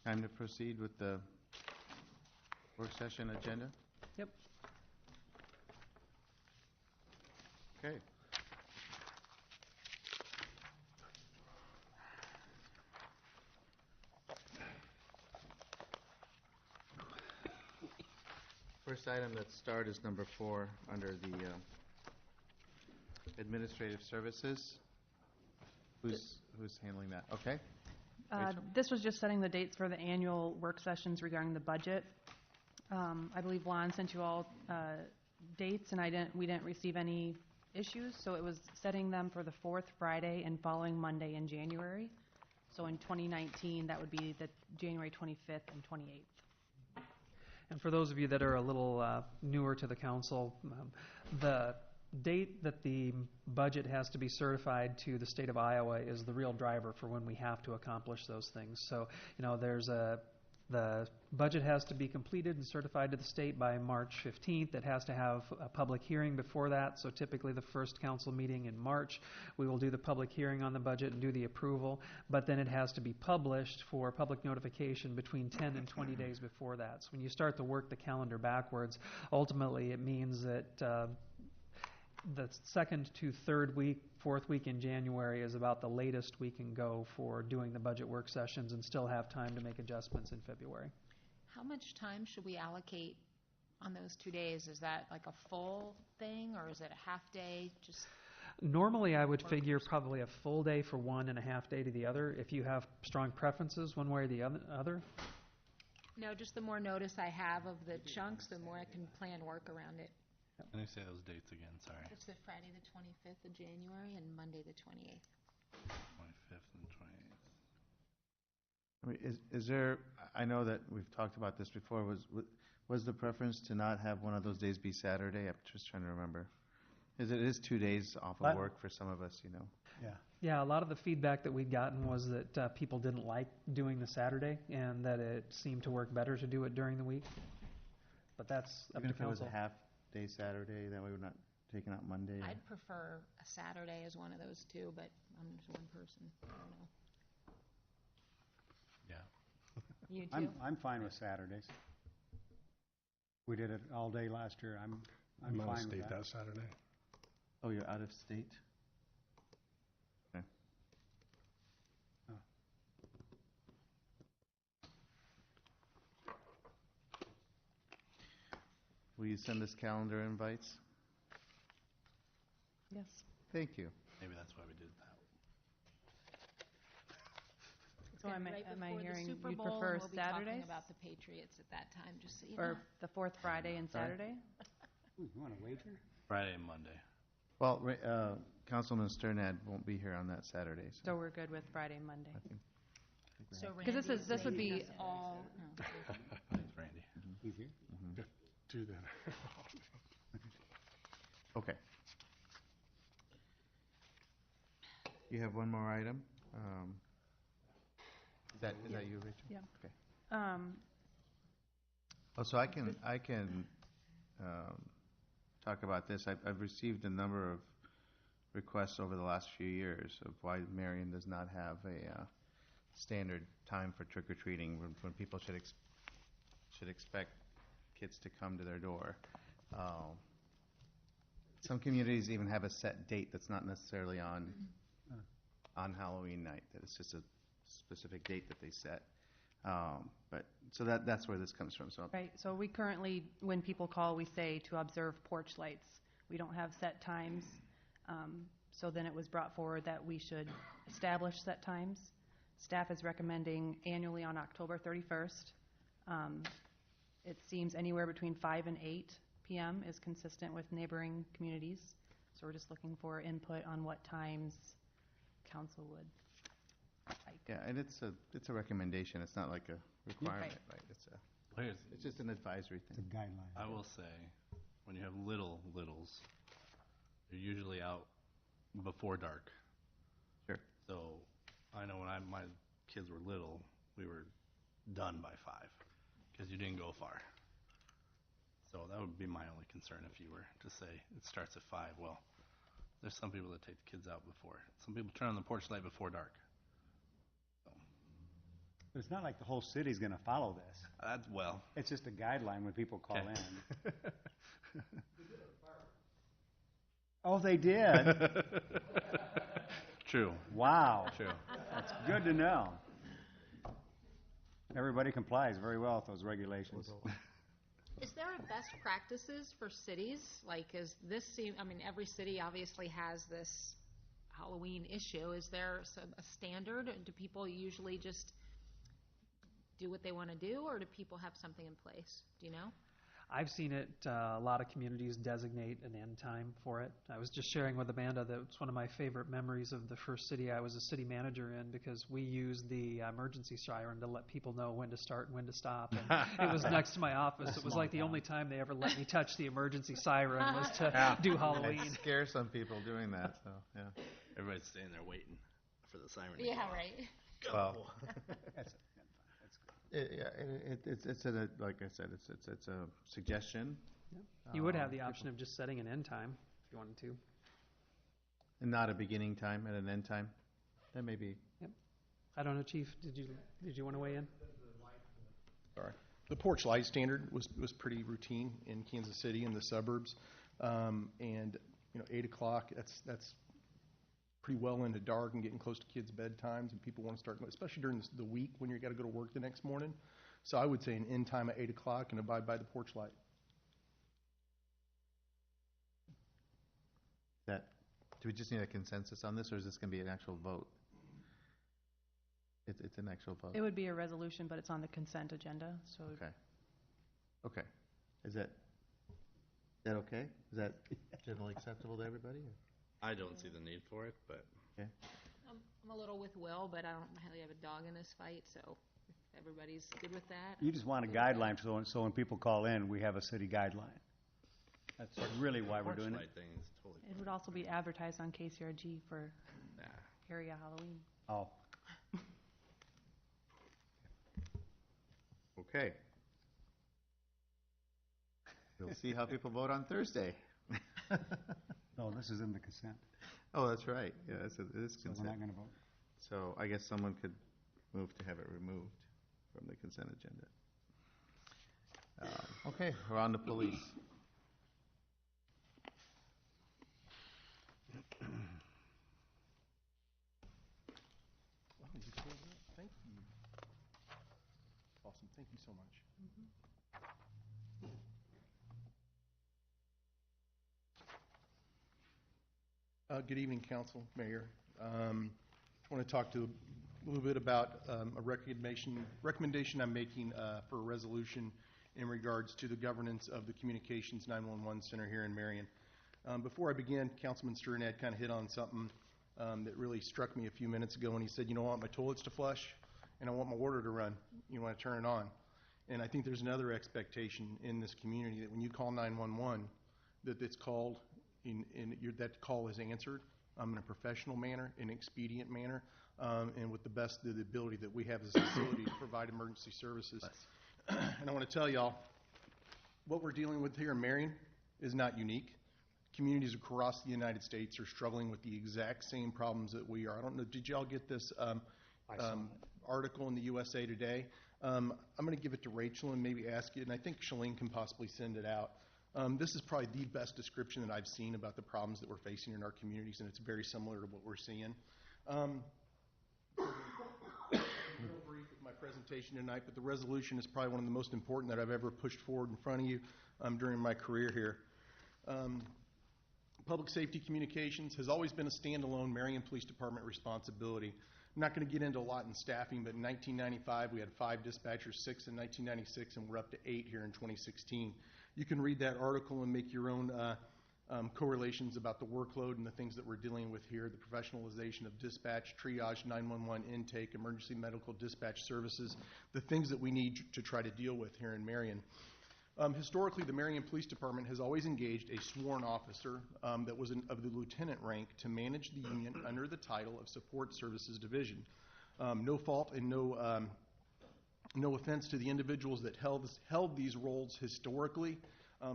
Time to proceed with the work session agenda? Yep. Okay. First item that's starred is number 4 under the administrative services. Who's handling that? Okay. This was just setting the dates for the annual work sessions regarding the budget. I believe Lon sent you all dates, and we didn't receive any issues, so it was setting them for the 4th Friday and following Monday in January. So in 2019, that would be the January 25th and 28th. And for those of you that are a little newer to the council, the date that the budget has to be certified to the state of Iowa is the real driver for when we have to accomplish those things. So, the budget has to be completed and certified to the state by March 15th. It has to have a public hearing before that. So typically the first council meeting in March, we will do the public hearing on the budget and do the approval. But then it has to be published for public notification between 10 and 20 days before that. So when you start to work the calendar backwards, ultimately it means that the second to third week, fourth week in January is about the latest we can go for doing the budget work sessions and still have time to make adjustments in February. How much time should we allocate on those 2 days? Is that like a full thing, or is it a half day? Just normally I would figure probably a full day for one and a half day to the other. If you have strong preferences one way or the other. No, just the more notice I have of the chunks, the more I can plan work around it. Can you say those dates again? Sorry. It's the Friday the 25th of January and Monday the 28th. 25th and 28th. I mean, is there? I know that we've talked about this before. Was the preference to not have one of those days be Saturday? I'm just trying to remember. It is 2 days off of work for some of us, Yeah. Yeah, a lot of the feedback that we'd gotten was that people didn't like doing the Saturday and that it seemed to work better to do it during the week. But that's up Even to if it was council. a half day Saturday, that way we're not taking out Monday. I'd prefer a Saturday as one of those two, but I'm just one person. I don't know. Yeah. You too? I'm fine with Saturdays. We did it all day last year. I'm I'm out of fine with state that. that Saturday. Oh, you're out of state? Okay. Oh. Will you send us calendar invites? Yes. Thank you. Maybe that's why we did that. So am Right I before the hearing Super you'd Bowl, and prefer we'll be Saturdays? talking about the Patriots at that time, just so you know. Or the 4th Friday and Sorry? Saturday? Ooh, you want to wager? Friday and Monday. Well, Councilman Sternad won't be here on that Saturday. So we're good with Friday and Monday. I think we're So happy. Because Randy's this would making be us all. Thanks, Randy. He's here? Do that. Okay. You have one more item? Is that you, Rachel? Yeah. Okay. Oh, so I can talk about this. I've received a number of requests over the last few years of why Marion does not have a standard time for trick-or-treating when people should expect kids to come to their door. Some communities even have a set date that's not necessarily on Halloween night. That it's just a specific date that they set. But so that's where this comes from. So Right, so we currently, when people call, we say to observe porch lights. We don't have set times. So then it was brought forward that we should establish set times. Staff is recommending annually on October 31st. It seems anywhere between 5 and 8 p.m. is consistent with neighboring communities. So we're just looking for input on what times council would like. yeah, and it's a recommendation. It's not like a requirement, right? It's just an advisory It's a thing. guideline. I will say, when you have littles, they're usually out before dark. Sure. So I know when my kids were little, we were done by 5 because you didn't go far. So that would be my only concern if you were to say it starts at 5. Well, there's some people that take the kids out before. Some people turn on the porch light before dark. So. But it's not like the whole city's gonna follow this. Well, It's just a guideline when people call Okay. in. Oh, they did? true, Wow. true. That's good to know. Everybody complies very well with those regulations. Is there a best practices for cities? Like, is this, every city obviously has this Halloween issue. Is there a standard? Do people usually just do what they want to do, or do people have something in place? Do you know? I've seen it, a lot of communities designate an end time for it. I was just sharing with Amanda that it's one of my favorite memories of the first city I was a city manager in, because we used the emergency siren to let people know when to start and when to stop. And it was next to my office. It was like the only time they ever let me touch the emergency siren was to do Halloween. It scares some people doing that, so, yeah. Everybody's standing there waiting for the siren. to Yeah, go off. right. Well, That's good. it's a, like I said, it's a suggestion. You would have the option of just setting an end time if you wanted to. And not a beginning time and an end time. That may be, I don't know, Chief, did you want to weigh in? Sorry. The porch light standard was pretty routine in Kansas City and the suburbs. And, 8 o'clock, that's pretty well into dark and getting close to kids' bedtimes, and people want to start, especially during the week when you got to go to work the next morning. So I would say an end time at 8 o'clock and abide by the porch light. do we just need a consensus on this, or is this going to be an actual vote? It's an actual vote. It would be a resolution, but it's on the consent agenda, so. Okay. Is that okay? Is that generally acceptable to everybody? I don't see the need for it, but I'm a little with Will, but I don't really have a dog in this fight, so if everybody's good with that. You just want a guideline, so when people call in, we have a city guideline. That's really why we're porch doing it. light thing is totally It would also be advertised on KCRG for nah. area Halloween. Oh, Okay. We'll see how people vote on Thursday. no, this is in the consent, Oh, that's right. Yeah, it is so we're consent. not gonna vote. So I guess someone could move to have it removed from the consent agenda. Okay, we're on to police. Wow, you pulled that? Thank you. Awesome. Thank you so much. Good evening, Council, Mayor. I want to talk a little bit about a recommendation I'm making for a resolution in regards to the governance of the Communications 911 Center here in Marion. Before I begin, Councilman Sternad kind of hit on something that really struck me a few minutes ago when he said, I want my toilets to flush and I want my water to run. You want to turn it on. And I think there's another expectation in this community that when you call 911, that it's called, that call is answered in a professional manner, in an expedient manner, and with the ability that we have as a facility to provide emergency services. And I want to tell y'all, what we're dealing with here in Marion is not unique. Communities across the United States are struggling with the exact same problems that we are. I don't know, did y'all get this article in the USA Today? I'm going to give it to Rachel and maybe ask it, and I think Shalene can possibly send it out. This is probably the best description that I've seen about the problems that we're facing in our communities, and it's very similar to what we're seeing. I'm real brief with my presentation tonight, but the resolution is probably one of the most important that I've ever pushed forward in front of you during my career here. Public safety communications has always been a standalone Marion Police Department responsibility. I'm not going to get into a lot in staffing, but in 1995 we had 5 dispatchers, 6 in 1996, and we're up to 8 here in 2016. You can read that article and make your own correlations about the workload and the things that we're dealing with here, the professionalization of dispatch, triage, 911 intake, emergency medical dispatch services, the things that we need to try to deal with here in Marion. Historically, the Marion Police Department has always engaged a sworn officer that was of the lieutenant rank to manage the union under the title of Support Services Division. No fault and no offense to the individuals that held these roles historically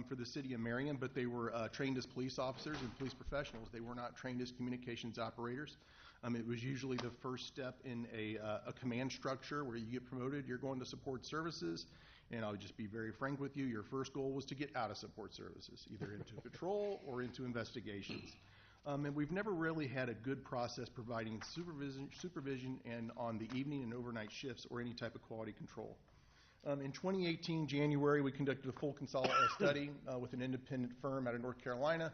for the city of Marion, but they were trained as police officers and police professionals. They were not trained as communications operators. It was usually the first step in a command structure where you get promoted, you're going to support services, and I'll just be very frank with you, your first goal was to get out of support services, either into patrol or into investigations. And we've never really had a good process providing supervision and on the evening and overnight shifts or any type of quality control. In 2018, January, we conducted a full study with an independent firm out of North Carolina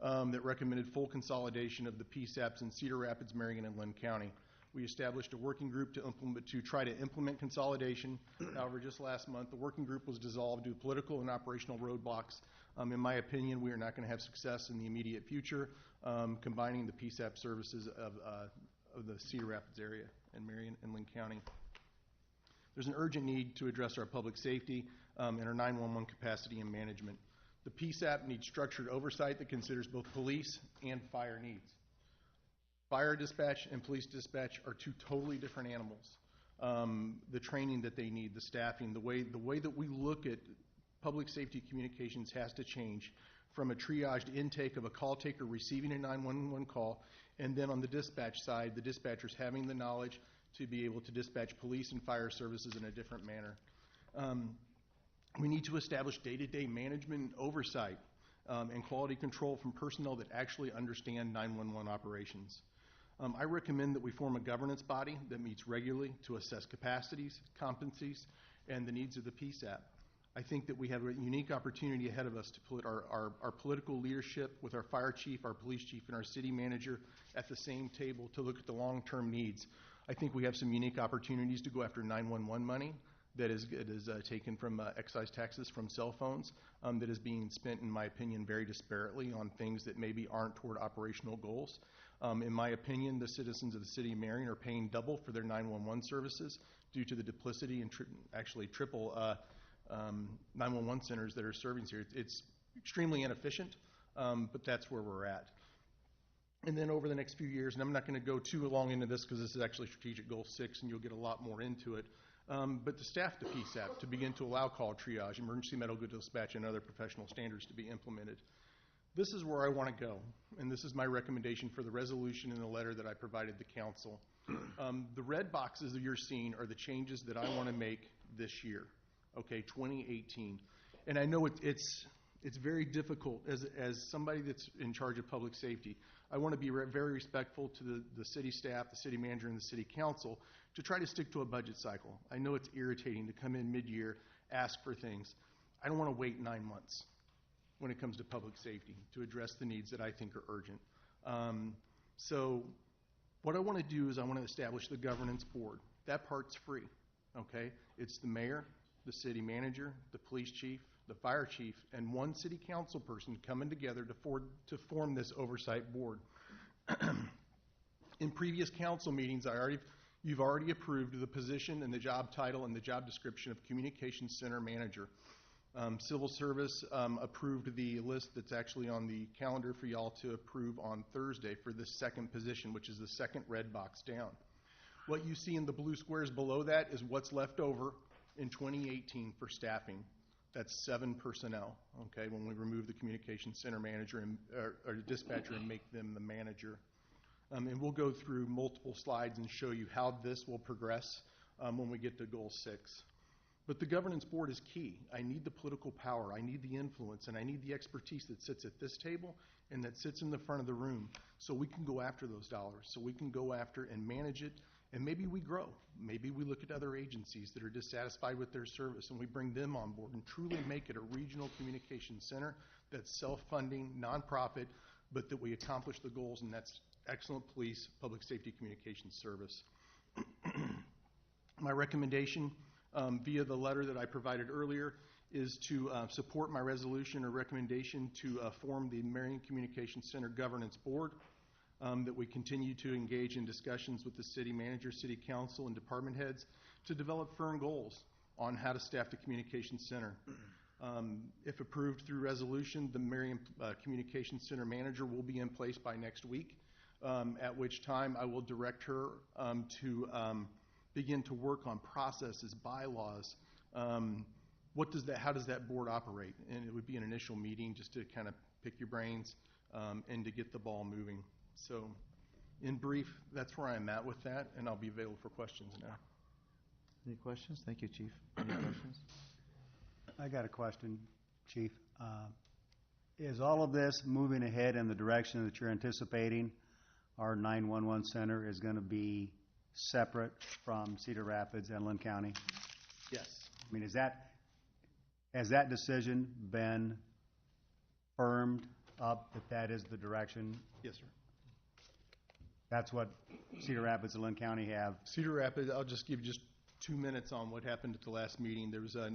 that recommended full consolidation of the PSAPs in Cedar Rapids, Marion, and Lynn County. We established a working group to try to implement consolidation. However, just last month, the working group was dissolved due to political and operational roadblocks. In my opinion, we are not going to have success in the immediate future combining the PSAP services of the Cedar Rapids area and Marion and Lynn County. There's an urgent need to address our public safety and our 911 capacity and management. The PSAP needs structured oversight that considers both police and fire needs. Fire dispatch and police dispatch are two totally different animals. The training that they need, the staffing, the way that we look at public safety communications has to change from a triaged intake of a call taker receiving a 911 call, and then on the dispatch side, the dispatchers having the knowledge to be able to dispatch police and fire services in a different manner. We need to establish day-to-day management and oversight and quality control from personnel that actually understand 911 operations. I recommend that we form a governance body that meets regularly to assess capacities, competencies, and the needs of the PSAP. I think that we have a unique opportunity ahead of us to put our political leadership with our fire chief, our police chief, and our city manager at the same table to look at the long-term needs. I think we have some unique opportunities to go after 911 money that is taken from excise taxes from cell phones that is being spent, in my opinion, very disparately on things that maybe aren't toward operational goals. In my opinion, the citizens of the city of Marion are paying double for their 911 services due to the duplicity and triple 911 centers that are serving here. It's extremely inefficient, but that's where we're at. And then over the next few years, and I'm not going to go too long into this because this is actually Strategic Goal 6 and you'll get a lot more into it, but to staff the PSAP to begin to allow call triage, emergency medical dispatch, and other professional standards to be implemented. This is where I want to go, and this is my recommendation for the resolution in the letter that I provided the council. The red boxes that you're seeing are the changes that I want to make this year, okay, 2018. And I know it's very difficult as somebody that's in charge of public safety. I want to be very respectful to the city staff, the city manager, and the city council to try to stick to a budget cycle. I know it's irritating to come in mid-year, ask for things. I don't want to wait 9 months when it comes to public safety to address the needs that I think are urgent. So what I want to do is I want to establish the governance board. That part's free, okay? It's the mayor, the city manager, the police chief, the fire chief, and one city council person coming together to form this oversight board. In previous council meetings, you've already approved the position and the job title and the job description of Communications Center Manager. Civil Service approved the list that's actually on the calendar for y'all to approve on Thursday for the second position, which is the second red box down. What you see in the blue squares below that is what's left over in 2018 for staffing. That's 7 personnel, okay, when we remove the Communications Center Manager or dispatcher and make them the manager. And we'll go through multiple slides and show you how this will progress when we get to Goal 6. But the governance board is key. I need the political power, I need the influence, and I need the expertise that sits at this table and that sits in the front of the room so we can go after those dollars, so we can go after and manage it, and maybe we grow. Maybe we look at other agencies that are dissatisfied with their service and we bring them on board and truly make it a regional communication center that's self-funding, nonprofit, but that we accomplish the goals, and that's excellent police, public safety communications service. My recommendation via the letter that I provided earlier is to support my resolution or recommendation to form the Marion Communications Center Governance Board, that we continue to engage in discussions with the city manager, city council, and department heads to develop firm goals on how to staff the communications center. If approved through resolution, the Marion Communications Center manager will be in place by next week, at which time I will direct her to begin to work on processes, bylaws. How does that board operate? And it would be an initial meeting just to kind of pick your brains and to get the ball moving. So In brief, that's where I'm at with that, and I'll be available for questions now. Any questions? Thank you, Chief. Any questions? I got a question, Chief. Is all of this moving ahead in the direction that you're anticipating? Our 911 center is going to be separate from Cedar Rapids and Lynn County? Yes. I mean, has that decision been firmed up that that is the direction? Yes, sir. That's what Cedar Rapids and Lynn County have? Cedar Rapids, I'll just give you just 2 minutes on what happened at the last meeting. There was a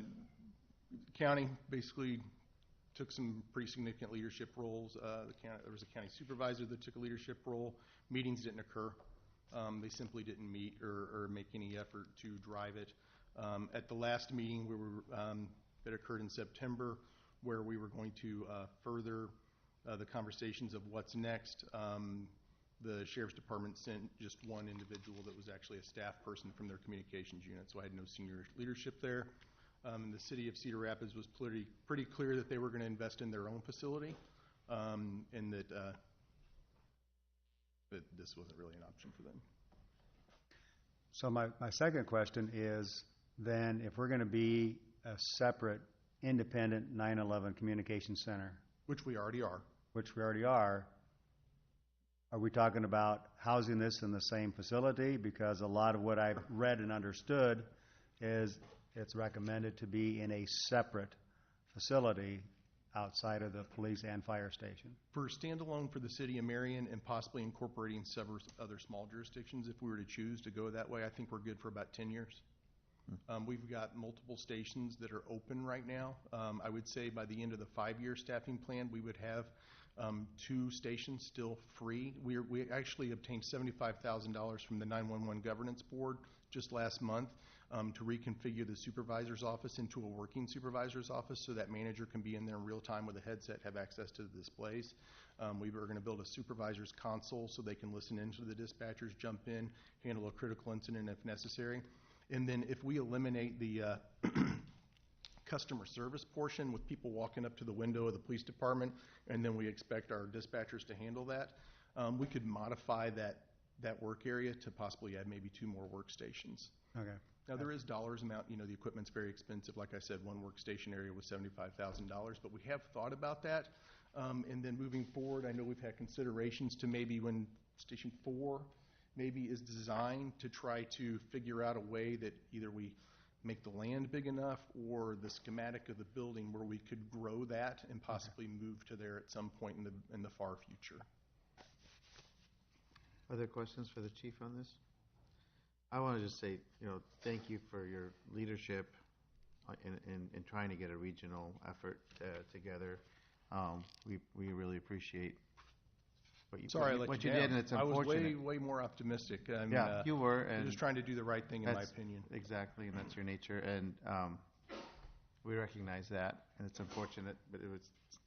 county basically took some pretty significant leadership roles. There was a county supervisor that took a leadership role. Meetings didn't occur. They simply didn't meet or make any effort to drive it. At the last meeting that occurred in September, where we were going to further the conversations of what's next, the Sheriff's Department sent just one individual that was actually a staff person from their communications unit, so I had no senior leadership there. The city of Cedar Rapids was pretty clear that they were going to invest in their own facility, and that this wasn't really an option for them. So my second question is, then, if we're going to be a separate, independent 9/11 communication center, Which we already are. which we already are we talking about housing this in the same facility? Because a lot of what I've read and understood is it's recommended to be in a separate facility outside of the police and fire station. For standalone for the city of Marion and possibly incorporating several other small jurisdictions, if we were to choose to go that way, I think we're good for about 10 years. We've got multiple stations that are open right now. I would say by the end of the 5-year staffing plan, we would have 2 stations still free. We actually obtained $75,000 from the 911 Governance Board just last month to reconfigure the supervisor's office into a working supervisor's office so that manager can be in there in real time with a headset, have access to the displays. We were going to build a supervisor's console so they can listen into the dispatchers, jump in, handle a critical incident if necessary. And then if we eliminate the customer service portion with people walking up to the window of the police department, and then we expect our dispatchers to handle that, we could modify that work area to possibly add maybe 2 more workstations. Okay. Now, there is dollars amount, the equipment's very expensive. Like I said, 1 workstation area was $75,000, but we have thought about that. And then moving forward, I know we've had considerations to maybe when Station 4 maybe is designed to try to figure out a way that either we make the land big enough or the schematic of the building where we could grow that and possibly move to there at some point in the far future. Other questions for the chief on this? I want to just say, thank you for your leadership in trying to get a regional effort together. We really appreciate what you did, and it's unfortunate. I was way more optimistic. You were. You're just trying to do the right thing, in my opinion. Exactly, and that's your nature, and we recognize that, and it's unfortunate, but it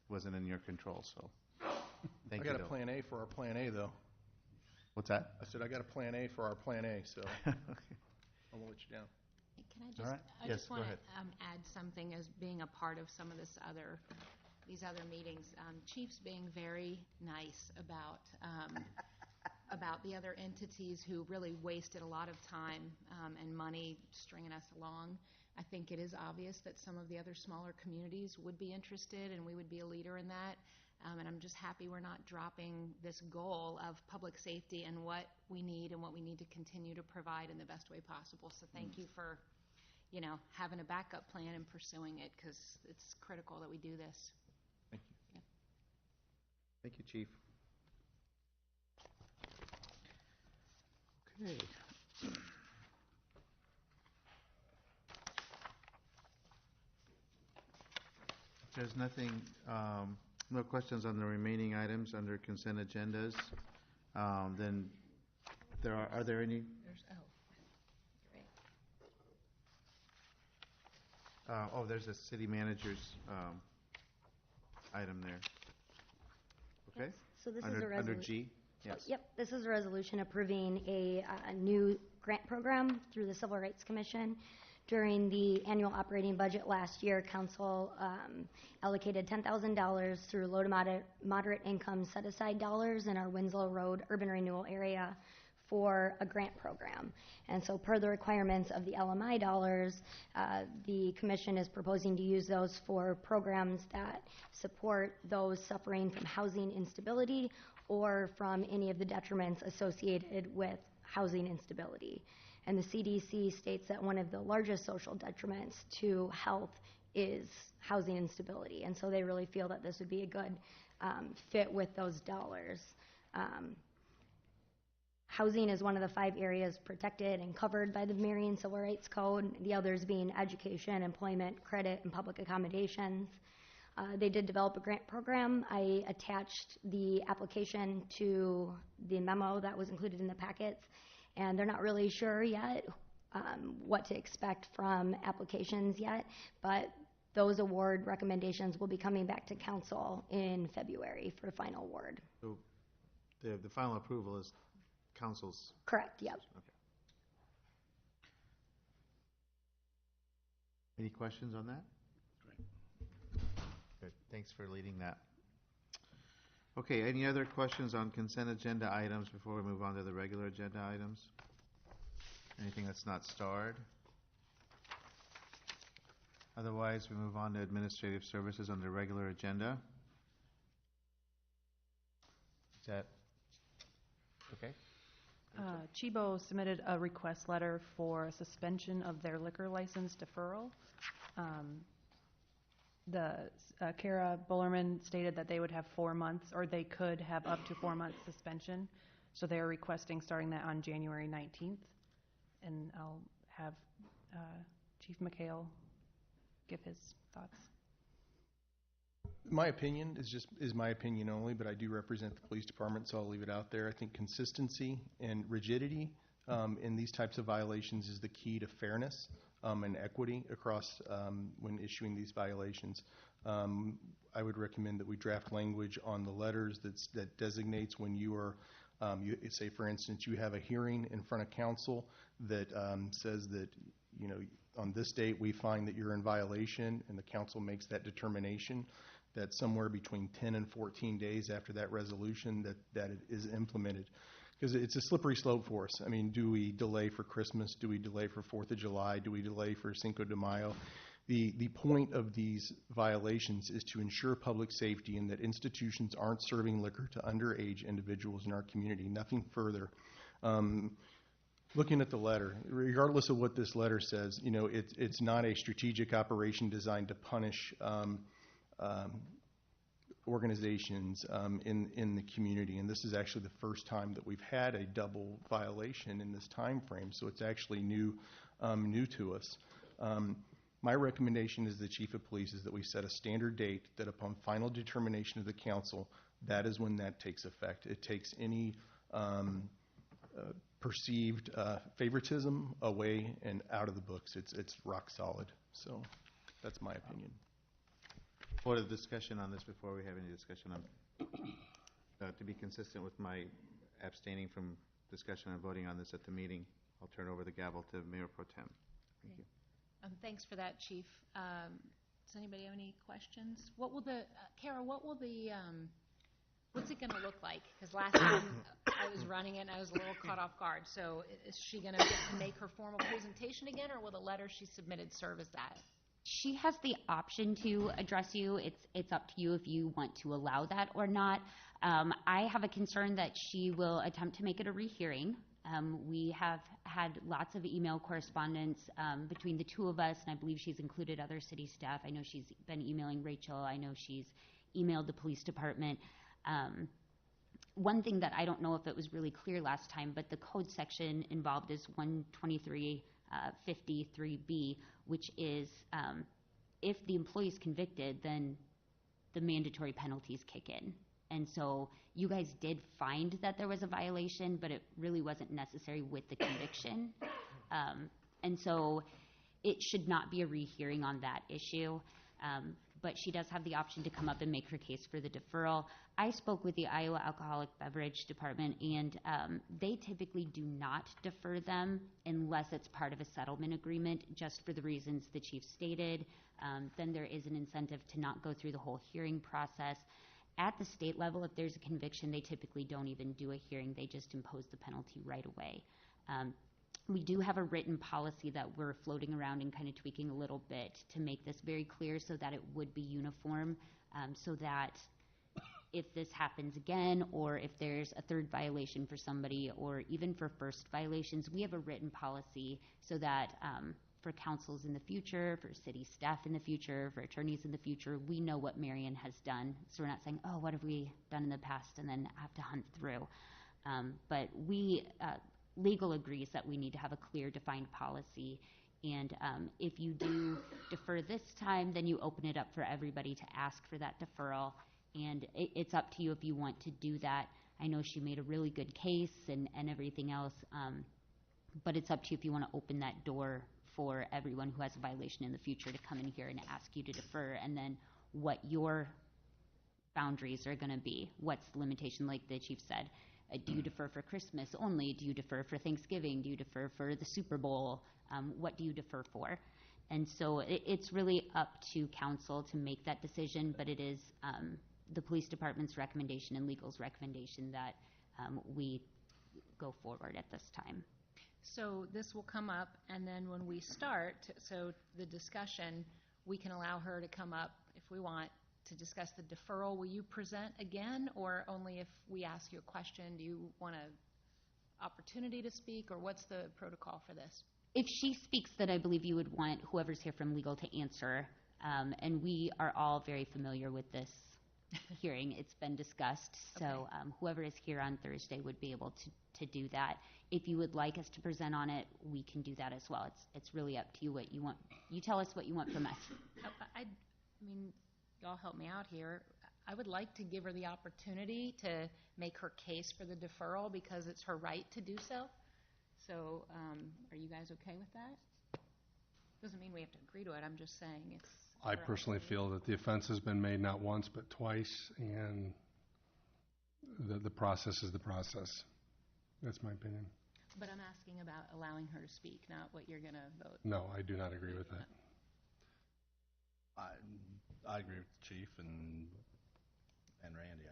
wasn't in your control, so thank you. I got a plan A for our plan A, though. What's that? I said I got a plan A for our plan A, so I won't let you down. Can I just, All right. I Yes, just go want ahead. to add something as being a part of some of these other meetings. Chief's being very nice about the other entities who really wasted a lot of time and money stringing us along. I think it is obvious that some of the other smaller communities would be interested, and we would be a leader in that. And I'm just happy we're not dropping this goal of public safety and what we need and what we need to continue to provide in the best way possible. So thank you for, having a backup plan and pursuing it, because it's critical that we do this. Thank you. Thank you, Chief. Okay. If there's nothing, no questions on the remaining items under consent agendas, then are there any? There's a city manager's item there. Okay. So this is a Under resolution. G? Yes. Yep, this is a resolution approving a new grant program through the Civil Rights Commission During the annual operating budget last year, council allocated $10,000 through low to moderate income set-aside dollars in our Winslow Road urban renewal area for a grant program. And so per the requirements of the LMI dollars, the commission is proposing to use those for programs that support those suffering from housing instability or from any of the detriments associated with housing instability. And the CDC states that one of the largest social detriments to health is housing instability. And so they really feel that this would be a good fit with those dollars. Housing is one of the 5 areas protected and covered by the Marion Civil Rights Code, the others being education, employment, credit, and public accommodations. They did develop a grant program. I attached the application to the memo that was included in the packets, and they're not really sure yet what to expect from applications yet, but those award recommendations will be coming back to council in February for final award. So the final approval is council's? Correct, yep. Okay. Any questions on that? Great. Good. Thanks for leading that. Okay, any other questions on consent agenda items before we move on to the regular agenda items? Anything that's not starred? Otherwise, we move on to administrative services under regular agenda. Is that okay? Chibo submitted a request letter for suspension of their liquor license deferral. Kara Bullerman stated that they would have 4 months, or they could have up to 4 months suspension. So they are requesting starting that on January 19th. And I'll have Chief McHale give his thoughts. My opinion is my opinion only, but I do represent the police department, so I'll leave it out there. I think consistency and rigidity in these types of violations is the key to fairness and equity across when issuing these violations. I would recommend that we draft language on the letters that designates when you are, say for instance, you have a hearing in front of council that says that, you know, on this date we find that you're in violation, and the council makes that determination, that somewhere between 10 and 14 days after that resolution that it is implemented. Because it's a slippery slope for us. I mean, do we delay for Christmas? Do we delay for 4th of July? Do we delay for Cinco de Mayo? The point of these violations is to ensure public safety and that institutions aren't serving liquor to underage individuals in our community, nothing further. Looking at the letter, regardless of what this letter says, you know, it's not a strategic operation designed to punish organizations in the community, and this is actually the first time that we've had a double violation in this time frame, so it's actually new to us. My recommendation as the Chief of Police is that we set a standard date that upon final determination of the council, that is when that takes effect. It takes any perceived favoritism away and out of the books. It's rock solid. So that's my opinion. What a discussion on this before we have any discussion on, to be consistent with my abstaining from discussion and voting on this at the meeting, I'll turn over the gavel to Mayor Pro Tem. Thank you. Thanks for that, Chief. Does anybody have any questions? What will Kara, what's it going to look like? Because last time I was running it and I was a little caught off guard. So is she going to get to make her formal presentation again, or will the letter she submitted serve as that? She has the option to address you. It's up to you if you want to allow that or not. I have a concern that she will attempt to make it a rehearing. We have had lots of email correspondence between the two of us, and I believe she's included other city staff. I know she's been emailing Rachel. I know she's emailed the police department. One thing that I don't know if it was really clear last time, but the code section involved is 12353B, which is if the employee is convicted, then the mandatory penalties kick in. And so you guys did find that there was a violation, but it really wasn't necessary with the conviction. And so it should not be a rehearing on that issue. but she does have the option to come up and make her case for the deferral. I spoke with the Iowa Alcoholic Beverage Department, and they typically do not defer them unless it's part of a settlement agreement, just for the reasons the chief stated. Then there is an incentive to not go through the whole hearing process. At the state level, if there's a conviction, they typically don't even do a hearing. They just impose the penalty right away. We do have a written policy that we're floating around and kind of tweaking a little bit to make this very clear so that it would be uniform, so that if this happens again, or if there's a third violation for somebody, or even for first violations, we have a written policy so that for councils in the future, for city staff in the future, for attorneys in the future, we know what Marion has done. So we're not saying, oh, what have we done in the past, and then have to hunt through. But legal agrees that we need to have a clear, defined policy. And if you do defer this time, then you open it up for everybody to ask for that deferral. And it's up to you if you want to do that. I know she made a really good case and everything else, but it's up to you if you want to open that door for everyone who has a violation in the future to come in here and ask you to defer, and then what your boundaries are going to be. What's the limitation, like the chief said? Do you defer for Christmas only? Do you defer for Thanksgiving? Do you defer for the Super Bowl? What do you defer for? And so it's really up to council to make that decision, but it is the police department's recommendation and legal's recommendation that we go forward at this time. So this will come up, and then when we start, so the discussion, we can allow her to come up if we want to discuss the deferral. Will you present again, or only if we ask you a question? Do you want an opportunity to speak, or what's the protocol for this? If she speaks, then I believe you would want whoever's here from legal to answer. And we are all very familiar with this hearing. It's been discussed. So whoever is here on Thursday would be able to do that. If you would like us to present on it, we can do that as well. It's really up to you what you want. You tell us what you want from us. I mean, y'all help me out here. I would like to give her the opportunity to make her case for the deferral because it's her right to do so. So are you guys okay with that? Doesn't mean we have to agree to it. I'm just saying it's... I personally feel that the offense has been made not once but twice, and the process is the process. That's my opinion. But I'm asking about allowing her to speak, not what you're going to vote. No, I do not agree with that. I agree with the chief and Randy.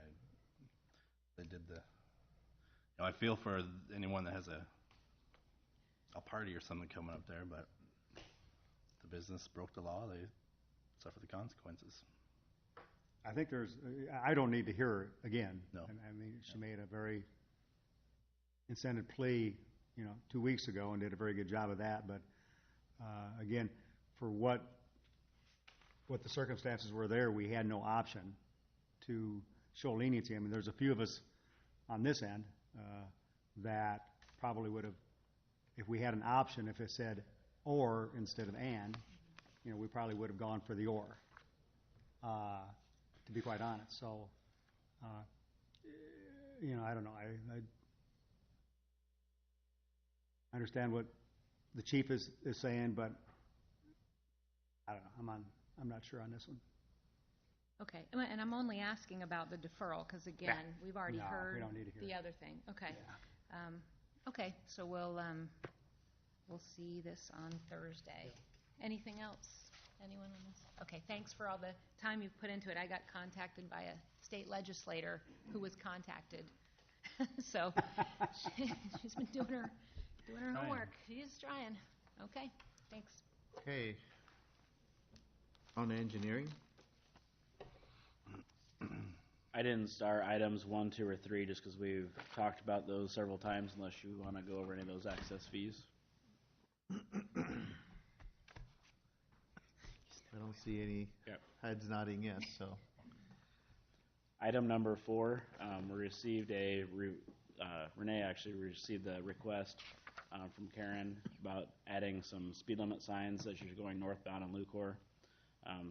They did the... I feel for anyone that has a party or something coming up there, but the business broke the law, they suffer the consequences. I think I don't need to hear her again. No. I mean, she made a very incentive plea, 2 weeks ago and did a very good job of that. But again, for what the circumstances were there, we had no option to show leniency. I mean, there's a few of us on this end that probably would have, if we had an option, if it said or instead of and, we probably would have gone for the or, to be quite honest. So, I don't know. I understand what the chief is saying, but I don't know. I'm not sure on this one. Okay, and I'm only asking about the deferral because, again, we've already heard we don't need to hear the it. other thing. Okay. Yeah. Okay, so we'll see this on Thursday. Anything else? Anyone on this? Okay, thanks for all the time you've put into it. I got contacted by a state legislator who was contacted. So she's been doing her homework. She's trying. Okay, thanks. Okay. On engineering? I didn't star items 1, 2, or 3 just because we've talked about those several times, unless you want to go over any of those access fees. I don't see any heads nodding yes, so. Item number 4, we received Renee actually received the request from Karen about adding some speed limit signs as you're going northbound on Lucor.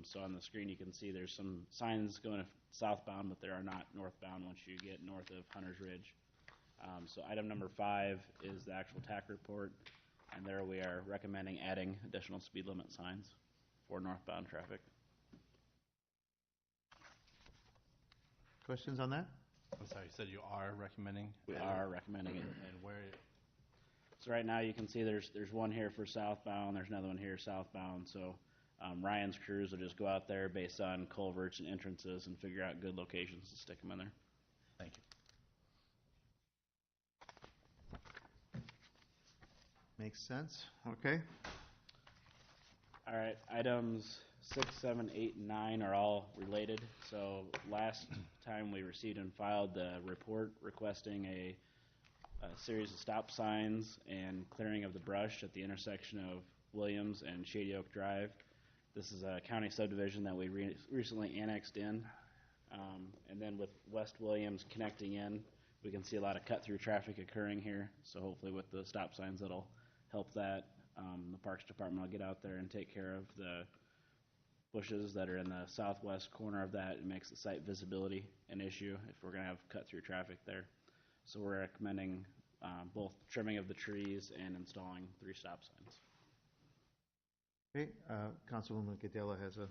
So on the screen you can see there's some signs going southbound, but there are not northbound once you get north of Hunter's Ridge. So item number 5 is the actual TAC report, and there we are recommending adding additional speed limit signs for northbound traffic. Questions on that? I'm sorry, you said you are recommending? We are recommending it. And where, So right now, you can see there's one here for southbound, there's another one here southbound, so Ryan's crews will just go out there based on culverts and entrances and figure out good locations to stick them in there. thank you. Makes sense. Okay. All right, items 6, 7, 8, and 9 are all related. So last time we received and filed the report requesting a series of stop signs and clearing of the brush at the intersection of Williams and Shady Oak Drive. This is a county subdivision that we recently annexed in. And then with West Williams connecting in, we can see a lot of cut-through traffic occurring here. So hopefully with the stop signs, that'll help that. The Parks Department will get out there and take care of the bushes that are in the southwest corner of that. It makes the site visibility an issue if we're going to have cut-through traffic there. So we're recommending both trimming of the trees and installing 3 stop signs. Okay, Councilwoman Gadela has a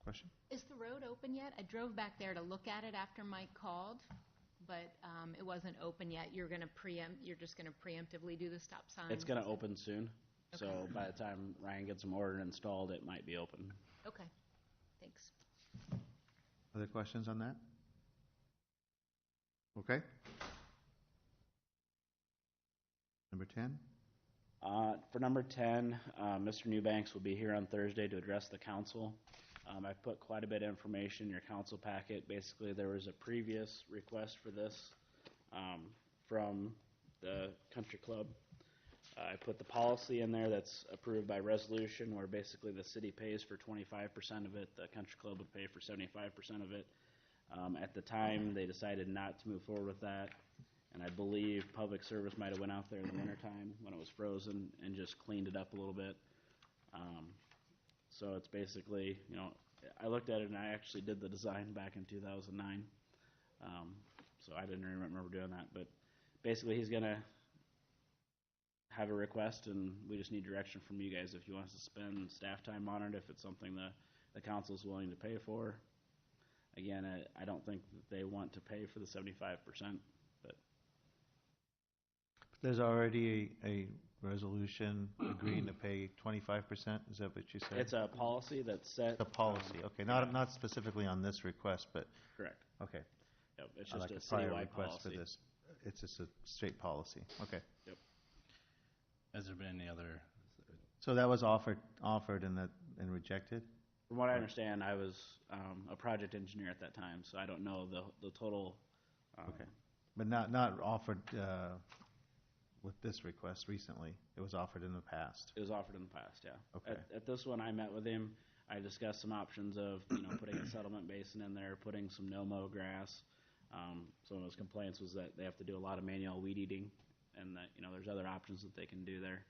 question. Is the road open yet? I drove back there to look at it after Mike called, but it wasn't open yet. You're just gonna preemptively do the stop signs? It's going to open soon. So Okay. by the time Ryan gets them ordered and installed, it might be open. Okay, thanks. Other questions on that? Okay. Number 10? For number 10, Mr. Newbanks will be here on Thursday to address the council. I've put quite a bit of information in your council packet. Basically, there was a previous request for this from the country club. I put the policy in there that's approved by resolution where basically the city pays for 25% of it, the country club would pay for 75% of it. At the time, they decided not to move forward with that, and I believe Public Service might have went out there in the wintertime when it was frozen and just cleaned it up a little bit. So it's basically, I looked at it and I actually did the design back in 2009. So I didn't remember doing that, but basically he's going to have a request and we just need direction from you guys if you want us to spend staff time on it, if it's something the council's willing to pay for. Again, I don't think that they want to pay for the 75%, but There's already a resolution agreeing to pay 25%, is that what you said? it's a policy that's set. The policy, okay, not specifically on this request, but, Correct. okay. Yep, it's I just like a a prior citywide request for policy. this. It's just a straight policy, okay. Yep. Has there been any other, So that was offered and rejected? From what I understand, I was a project engineer at that time, so I don't know the total. Okay. But not offered with this request recently? It was offered in the past? It was offered in the past, yeah. Okay. At this one, I met with him. I discussed some options of, putting a settlement basin in there, putting some no-mow grass. Some of his complaints was that they have to do a lot of manual weed eating, and that, there's other options that they can do there.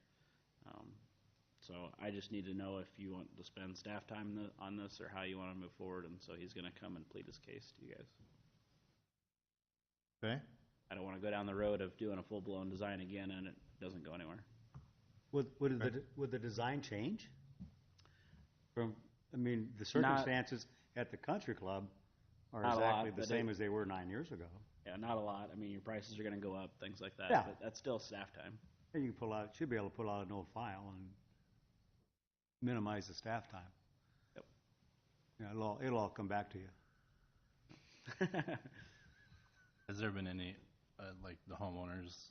So I just need to know if you want to spend staff time on this or how you want to move forward, and so he's going to come and plead his case to you guys. Okay. I don't want to go down the road of doing a full-blown design again and it doesn't go anywhere. Would the design change? The circumstances at the country club are Not a lot, exactly the but same as they were 9 years ago. Yeah, not a lot. Your prices are going to go up, things like that. Yeah. But that's still staff time. And you can should be able to pull out a no file and minimize the staff time. Yep. Yeah, it'll all come back to you. has there been any, like the homeowners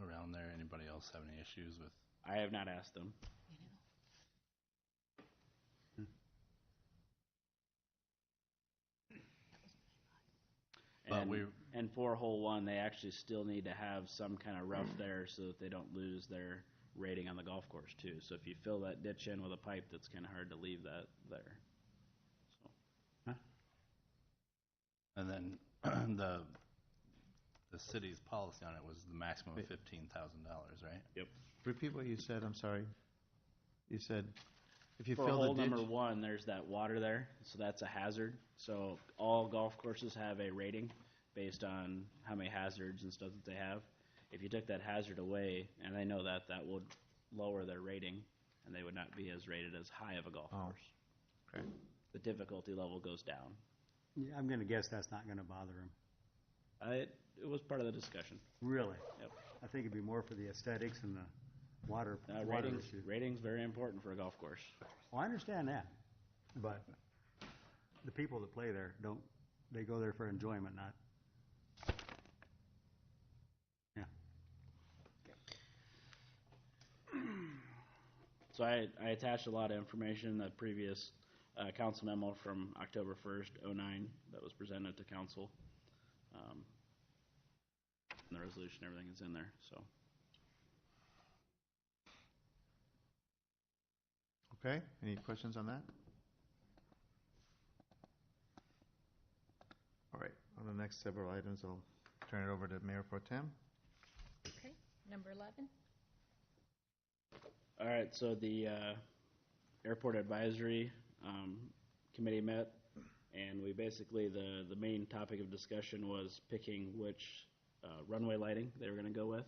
around there, anybody else have any issues with? I have not asked them. But And for hole 1, they actually still need to have some kind of rough there so that they don't lose their rating on the golf course too. So if you fill that ditch in with a pipe, that's kind of hard to leave that there. So. And then the city's policy on it was the maximum of $15,000, right? Yep. Repeat what you said, I'm sorry. You said if you For fill hole the ditch... number 1, there's that water there, so that's a hazard. So all golf courses have a rating based on how many hazards and stuff that they have. If you took that hazard away, and they know that would lower their rating, and they would not be as rated as high of a golf course. Okay. The difficulty level goes down. Yeah, I'm gonna guess that's not gonna bother him. It was part of the discussion. Really? Yep. I think it'd be more for the aesthetics and the water Ratings, issue. ratings very important for a golf course. Well, I understand that, but the people that play there they go there for enjoyment, not, yeah. So I attached a lot of information in the previous council memo from October 1st, '09 that was presented to council. And the resolution, everything is in there, so. Okay, any questions on that? All right, on the next several items, I'll turn it over to Mayor Pro Tem. Okay, number 11. All right, so the airport advisory committee met, and we basically, the main topic of discussion was picking which runway lighting they were going to go with.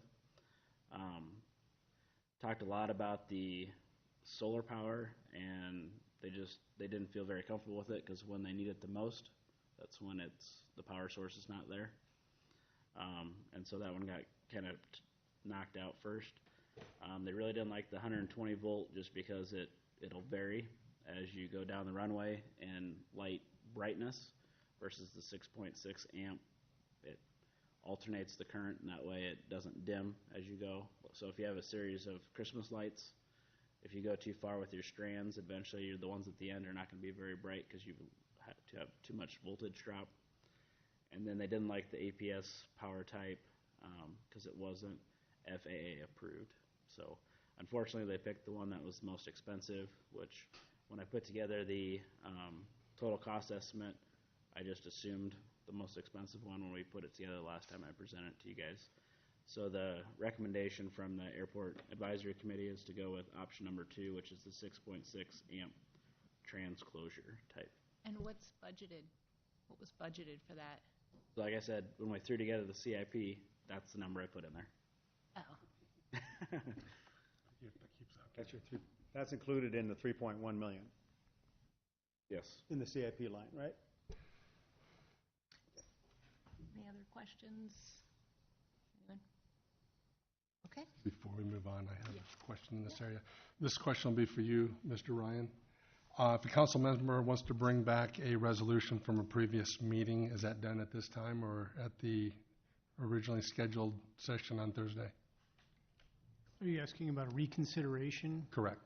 Talked a lot about the solar power, and they didn't feel very comfortable with it because when they need it the most, that's when the power source is not there. And so that one got kind of knocked out first. They really didn't like the 120 volt just because it'll vary as you go down the runway in light brightness versus the 6.6 amp. It alternates the current, and that way it doesn't dim as you go. So if you have a series of Christmas lights, if you go too far with your strands, eventually the ones at the end are not going to be very bright because you have to have too much voltage drop. And then they didn't like the APS power type because it wasn't FAA approved. So unfortunately, they picked the one that was most expensive, which when I put together the total cost estimate, I just assumed the most expensive one when we put it together last time I presented it to you guys. So the recommendation from the Airport Advisory Committee is to go with option number 2, which is the 6.6 amp trans closure type. And what's budgeted? What was budgeted for that? So like I said, when we threw together the CIP, that's the number I put in there. Oh. That's included in the 3.1 million Yes. in the CIP line, right? Any other questions? Anyone? Okay. Before we move on, I have a question in this area. This question will be for you, Mr. Ryan. If a council member wants to bring back a resolution from a previous meeting, is that done at this time or at the originally scheduled session on Thursday? Are you asking about a reconsideration? Correct.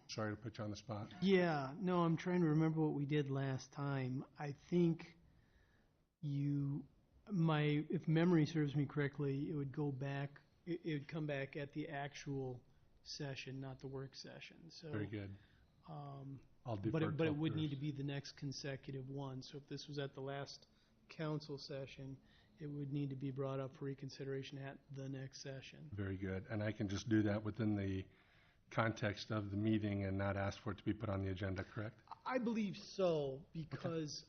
Sorry to put you on the spot. Yeah, no, I'm trying to remember what we did last time. I think if memory serves me correctly, it would go back, it would come back at the actual session, not the work session. So, Very good. I'll defer but it would till need to be the next consecutive one. So if this was at the last council session, it would need to be brought up for reconsideration at the next session. Very good. And I can just do that within the context of the meeting and not ask for it to be put on the agenda, correct? I believe so, because,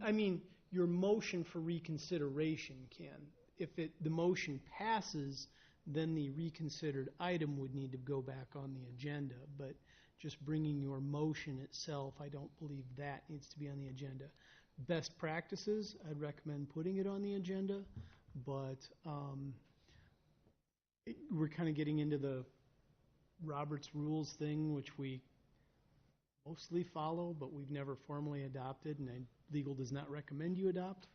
I mean, your motion for reconsideration can. If the motion passes, then the reconsidered item would need to go back on the agenda. But just bringing your motion itself, I don't believe that needs to be on the agenda. Best practices, I'd recommend putting it on the agenda, but we're kind of getting into the Robert's Rules thing, which we mostly follow, but we've never formally adopted, and legal does not recommend you adopt.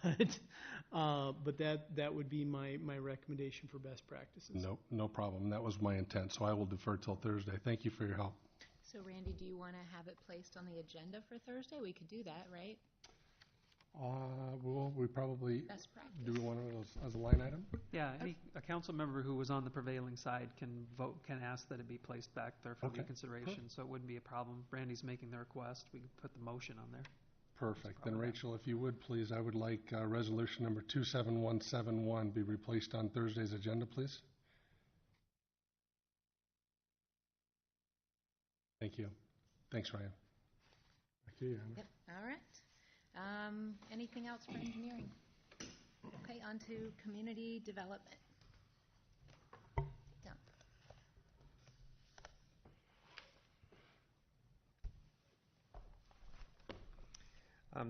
But that would be my recommendation for best practices. No problem. That was my intent, so I will defer till Thursday. Thank you for your help. So Randy, do you want to have it placed on the agenda for Thursday? We could do that, right? Well, we probably, Best practice. do we want it as a line item? Yeah, a council member who was on the prevailing side can ask that it be placed back there for Okay. reconsideration, so it wouldn't be a problem. Brandy's making the request, we can put the motion on there. Perfect. Then Rachel, if you would, please, I would like resolution number 27171 be replaced on Thursday's agenda, please. Thank you. Thanks, Ryan. Back to you, Anna. Yep, all right. Anything else for engineering? Okay, on to community development. Done.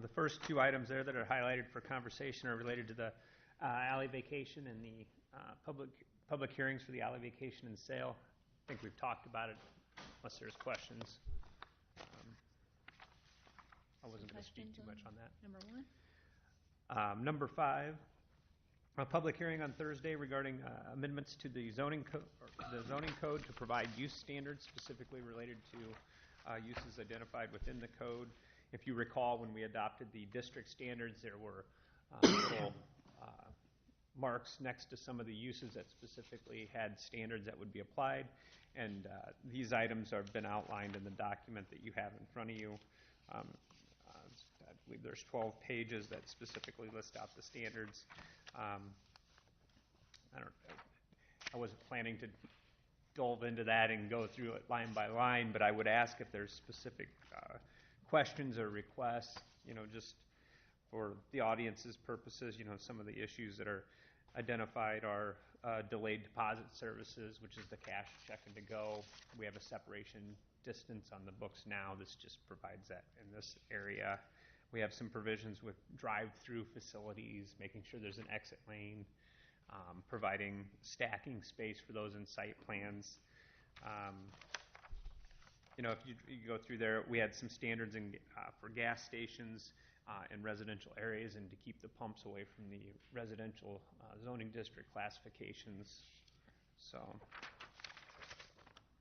The first two items there that are highlighted for conversation are related to the alley vacation and the public hearings for the alley vacation and sale. I think we've talked about it, unless there's questions. I wasn't going to speak too much on that. Number 1? Number 5, a public hearing on Thursday regarding amendments to the zoning code to provide use standards specifically related to uses identified within the code. If you recall, when we adopted the district standards, there were little marks next to some of the uses that specifically had standards that would be applied. And these items have been outlined in the document that you have in front of you. I believe there's 12 pages that specifically list out the standards. I wasn't planning to delve into that and go through it line by line, but I would ask if there's specific questions or requests, just for the audience's purposes. Some of the issues that are identified are delayed deposit services, which is the cash check and to go. We have a separation distance on the books now. This just provides that in this area. We have some provisions with drive-through facilities, making sure there's an exit lane, providing stacking space for those in site plans. If you go through there, we had some standards for gas stations in residential areas and to keep the pumps away from the residential zoning district classifications. So,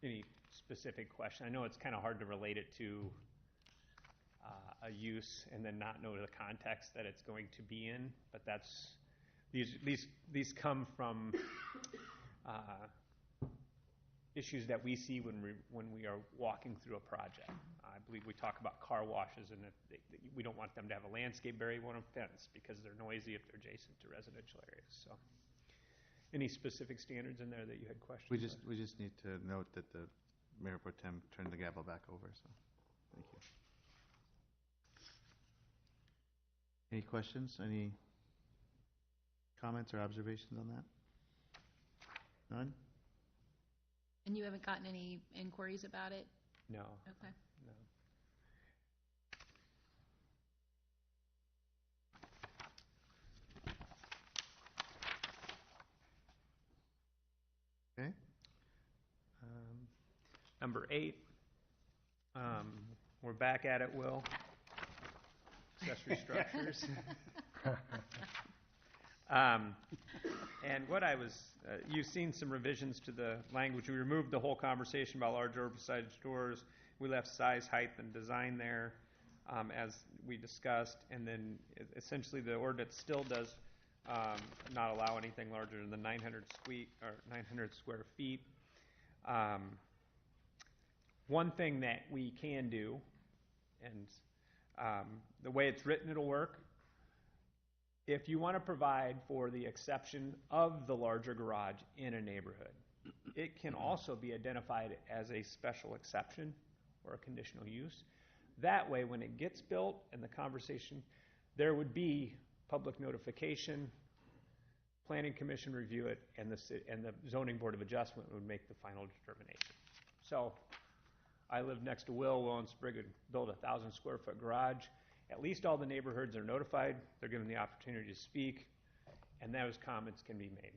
any specific question? I know it's kind of hard to relate it to a use and then not know the context that it's going to be in, but these come from issues that we see when we are walking through a project. I believe we talk about car washes, and we don't want them to have a landscape barrier, we want a fence because they're noisy if they're adjacent to residential areas. So, any specific standards in there that you had questions? We just need to note that the Mayor Pro Tem turned the gavel back over. So, thank you. Any questions? Any comments or observations on that? None? And you haven't gotten any inquiries about it? No. Okay. No. Okay. Number 8, we're back at it, Will. Accessory structures. And what you've seen some revisions to the language. We removed the whole conversation about large oversized doors. We left size, height, and design there, as we discussed. And then essentially the ordinance still does not allow anything larger than the 900 square feet. One thing that we can do, and the way it's written, it'll work. If you want to provide for the exception of the larger garage in a neighborhood, it can also be identified as a special exception or a conditional use. That way, when it gets built and the conversation, there would be public notification, Planning Commission review it, and the Zoning Board of Adjustment would make the final determination. So, I live next to Will and Sprigg built a 1,000 square foot garage. At least all the neighborhoods are notified. They're given the opportunity to speak, and those comments can be made.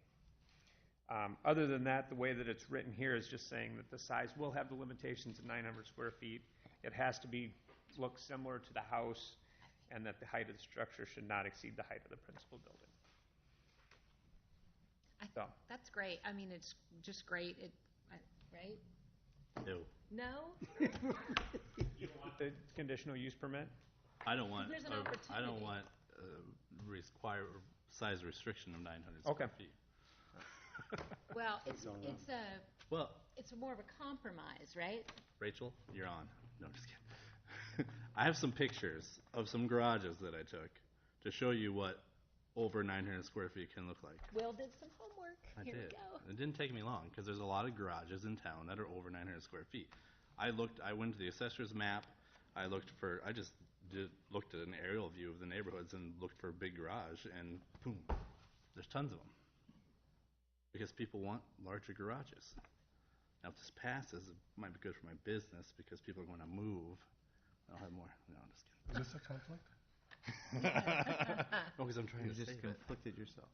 Other than that, the way that it's written here is just saying that the size will have the limitations of 900 square feet. It has to look similar to the house, and that the height of the structure should not exceed the height of the principal building. That's great. I mean, it's just great, right? No. No? You don't want the conditional use permit? I don't want. There's an I don't opportunity. want require size restriction of 900 square feet. Well, Well, it's more of a compromise, right? Rachel, you're on. No, just kidding. I have some pictures of some garages that I took to show you what over 900 square feet can look like. Will did some homework. I Here did. we go. It didn't take me long because there's a lot of garages in town that are over 900 square feet. I went to the assessor's map. I looked at an aerial view of the neighborhoods and looked for a big garage, and boom, there's tons of them. Because people want larger garages. Now, if this passes, it might be good for my business because people are going to move. I'll have more. No, I'm just kidding. Is this a conflict? Oh, because I'm trying You to just save it. conflicted yourself.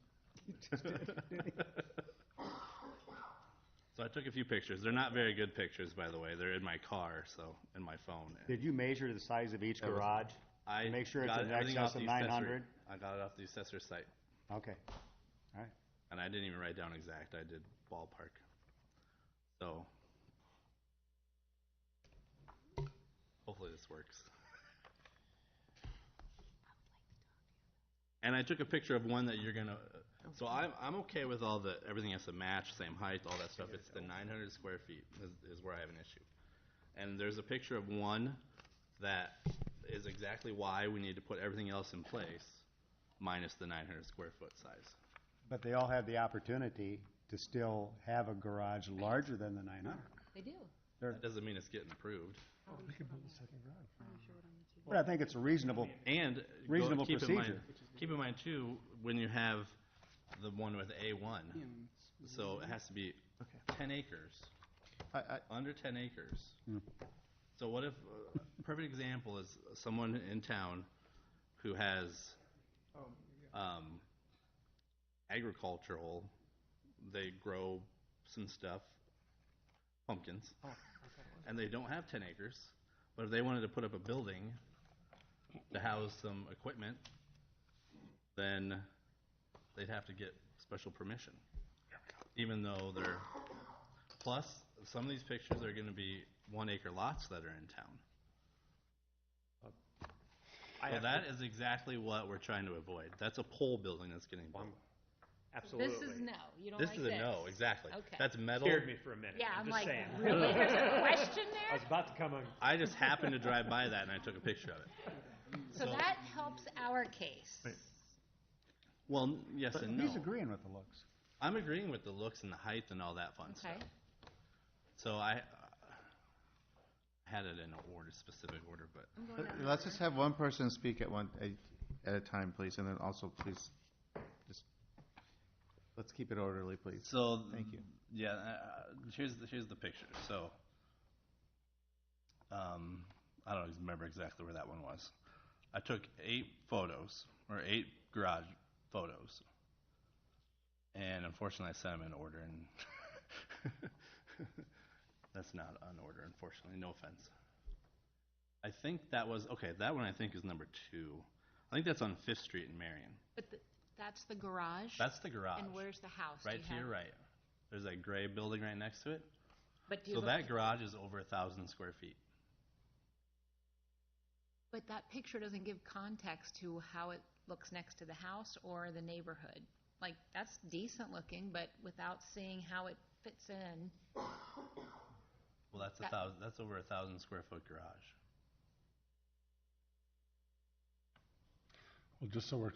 So I took a few pictures. They're not very good pictures, by the way. They're in my car, so, in my phone. Did you measure the size of each garage? I Make sure it's got in everything excess off of the accessory. 900? I got it off the assessor site. Okay, all right. And I didn't even write down exact. I did ballpark. So, hopefully this works. And I took a picture of one that you're gonna. So I'm okay with all the everything has to match, same height, all that stuff. It's the 900 square feet is where I have an issue. And there's a picture of one that is exactly why we need to put everything else in place, minus the 900 square foot size. But they all have the opportunity to still have a garage larger than the 900. They do. That doesn't mean it's getting approved. But I think it's a reasonable, And Reasonable keep in mind, procedure. keep in mind too, when you have the one with A1, so it has to be 10 acres, under 10 acres. So what if, perfect example is someone in town who has agricultural, they grow some stuff, pumpkins, and they don't have 10 acres, but if they wanted to put up a building to house some equipment, then they'd have to get special permission, even though they're, plus some of these pictures are going to be 1 acre lots that are in town. So that is exactly what we're trying to avoid. That's a pole building that's getting built. Absolutely. This is no. You don't This like is this. a no, exactly. Okay. That's metal. Scared me for a minute. Yeah, I'm just like, saying. really? There's a question I there? was about to come on. I just happened to drive by that and I took a picture of it. So that helps our case. Well, yes and no. he's agreeing with the looks. I'm agreeing with the looks and the height and all that fun Okay. stuff. So I had it in an order, specific order, but I'm going down Let's the just have one person speak at a time, please, and then also, please, just, let's keep it orderly, please. so Thank you. Yeah, here's the picture. So I don't remember exactly where that one was. I took 8 photos or 8 garage photos, and unfortunately, I sent them in order, and that's not on order, unfortunately. No offense. I think that was okay. That one I think is number 2. I think that's on 5th Street in Marion. But that's the garage? That's the garage. And where's the house? Do Right you to your have- right. There's that gray building right next to it. But do you So look- that garage is over 1,000 square feet. But that picture doesn't give context to how it looks next to the house or the neighborhood. Like, that's decent looking, but without seeing how it fits in. Well, that's that's over 1,000 square foot garage. Well, just so we're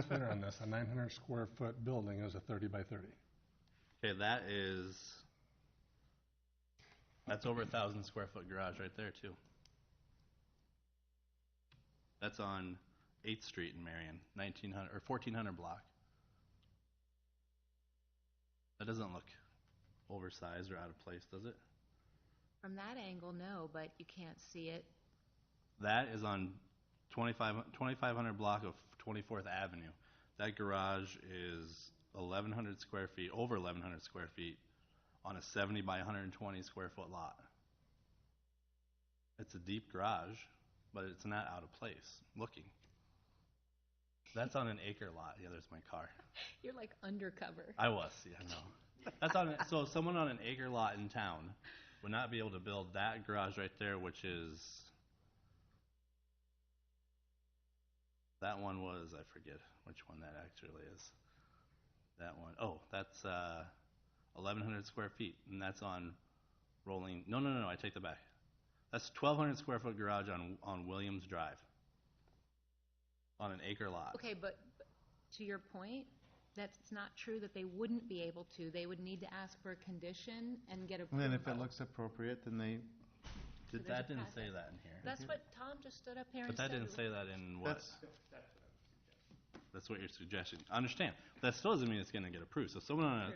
clear on this, a 900 square foot building is a 30 by 30. Okay, that's over 1,000 square foot garage right there too. That's on 8th Street in Marion, 1900 or 1400 block. That doesn't look oversized or out of place, does it? From that angle, no, but you can't see it. That is on 2500 block of 24th Avenue. That garage is 1,100 square feet, over 1,100 square feet, on a 70 by 120 square foot lot. It's a deep garage, but it's not out of place looking. That's on an acre lot. Yeah, there's my car. You're like undercover. I was, yeah, no. That's on. So someone on an acre lot in town would not be able to build that garage right there, which is, that one was, I forget which one that actually is. That one, oh, that's 1,100 square feet, and that's on rolling. No, I take that back. That's 1,200 square foot garage on Williams Drive, on an acre lot. Okay, but to your point, that's not true that they wouldn't be able to. They would need to ask for a condition and get And approval. then if it looks appropriate, then they, That didn't say that in here. That's what Tom just stood up here But and that said. didn't say that in what? that's, That's what you're suggesting. I understand. That still doesn't mean it's going to get approved. So someone on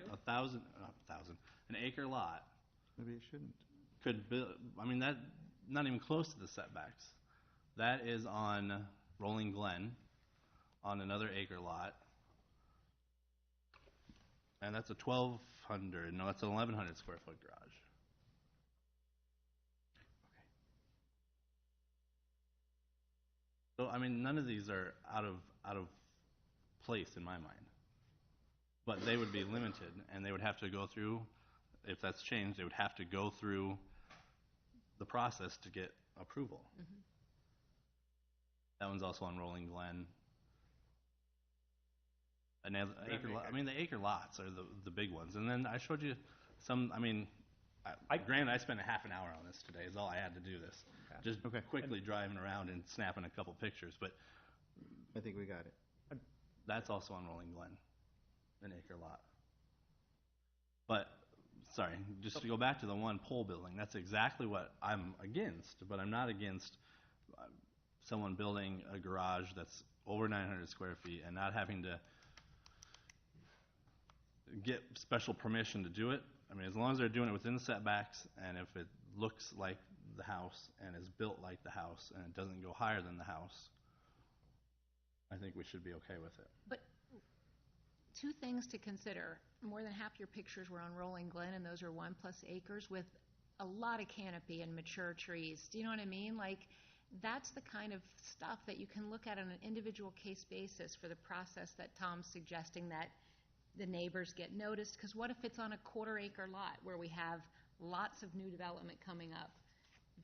an acre lot maybe it shouldn't. could build, I mean, that, not even close to the setbacks. That is on Rolling Glen on another acre lot. And that's a 1,200, no, that's an 1,100 square foot garage. So, I mean, none of these are out of place in my mind. But they would be limited, and they would have to go through, if that's changed, they would have to go through the process to get approval. That one's also on Rolling Glen. Another acre lot. I mean, the acre lots are the big ones. And then I showed you some, I mean, granted, I spent a half an hour on this today, is all I had to do this. Just quickly driving around and snapping a couple pictures, but I think we got it. that's also on Rolling Glen, an acre lot. But, sorry, just to go back to the one pole building, that's exactly what I'm against, but I'm not against someone building a garage that's over 900 square feet and not having to get special permission to do it. I mean, as long as they're doing it within the setbacks, and if it looks like the house and is built like the house and it doesn't go higher than the house, I think we should be okay with it. But two things to consider. More than half your pictures were on Rolling Glen, and those are 1+ acres with a lot of canopy and mature trees. Do you know what I mean? Like, that's the kind of stuff that you can look at on an individual case basis for the process that Tom's suggesting, that the neighbors get noticed. Because what if it's on a 1/4 acre lot where we have lots of new development coming up?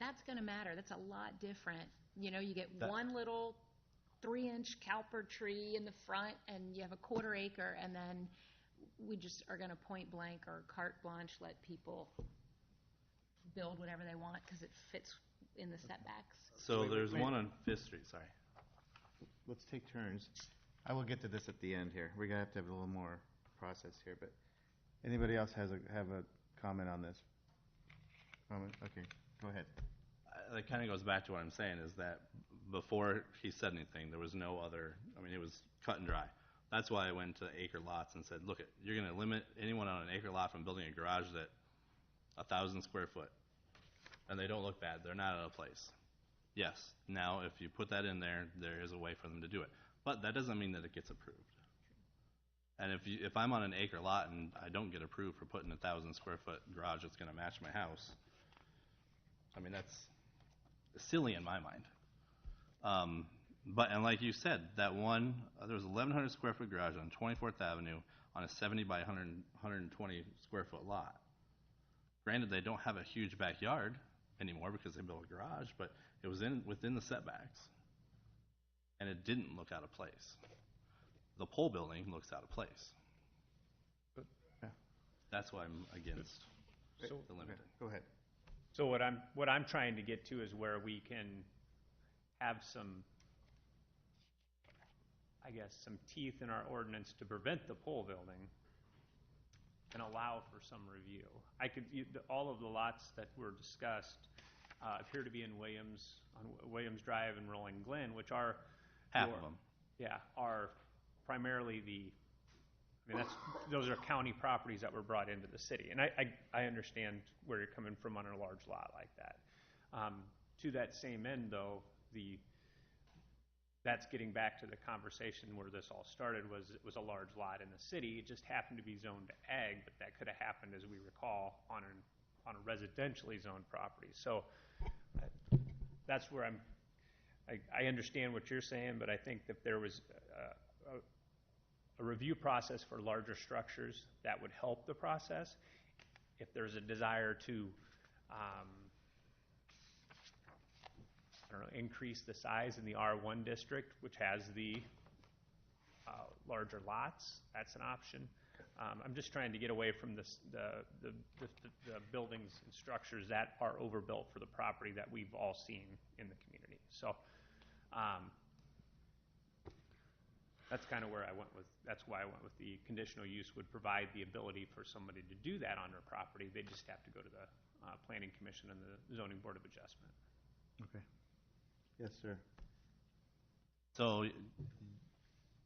That's going to matter. That's a lot different. You know, you get one little 3-inch cowper tree in the front and you have a 1/4 acre, and then we just are going to point blank or carte blanche let people build whatever they want because it fits in the setbacks. So there's one on 5th Street, sorry. Let's take turns. I will get to this at the end here. We're gonna have to have a little more process here, but anybody else have a comment on this? Comment? Okay, go ahead. That kind of goes back to what I'm saying, is that before he said anything, there was no other, I mean, it was cut and dry. That's why I went to acre lots and said, look, you're going to limit anyone on an acre lot from building a garage that 1,000 square foot, and they don't look bad. They're not out of place. Yes, now if you put that in there, there is a way for them to do it. But that doesn't mean that it gets approved. And if I'm on an acre lot and I don't get approved for putting a 1,000 square foot garage that's going to match my house, I mean, that's silly in my mind. And like you said, that one, there was 1,100 square foot garage on 24th Avenue on a 70 by 120 square foot lot. Granted, they don't have a huge backyard anymore because they built a garage, but it was within the setbacks, and it didn't look out of place. The pole building looks out of place. That's why I'm against the limiting. Go ahead. So what I'm trying to get to is where we can have some, I guess, some teeth in our ordinance to prevent the pole building and allow for some review. All of the lots that were discussed appear to be in Williams Drive and Rolling Glen, which are half of them. Yeah, are primarily those are county properties that were brought into the city, and I understand where you're coming from on a large lot like that. To that same end, though, that's getting back to the conversation where this all started. It was a large lot in the city. It just happened to be zoned ag, but that could have happened, as we recall, on a residentially zoned property. So that's where I understand what you're saying, but I think that there was a review process for larger structures that would help the process. If there's a desire to increase the size in the R1 district, which has the larger lots, that's an option. I'm just trying to get away from the buildings and structures that are overbuilt for the property that we've all seen in the community. So that's kind of where I went with. That's why I went with the conditional use would provide the ability for somebody to do that on their property. They just have to go to the Planning Commission and the Zoning Board of Adjustment. Okay. Yes, sir. So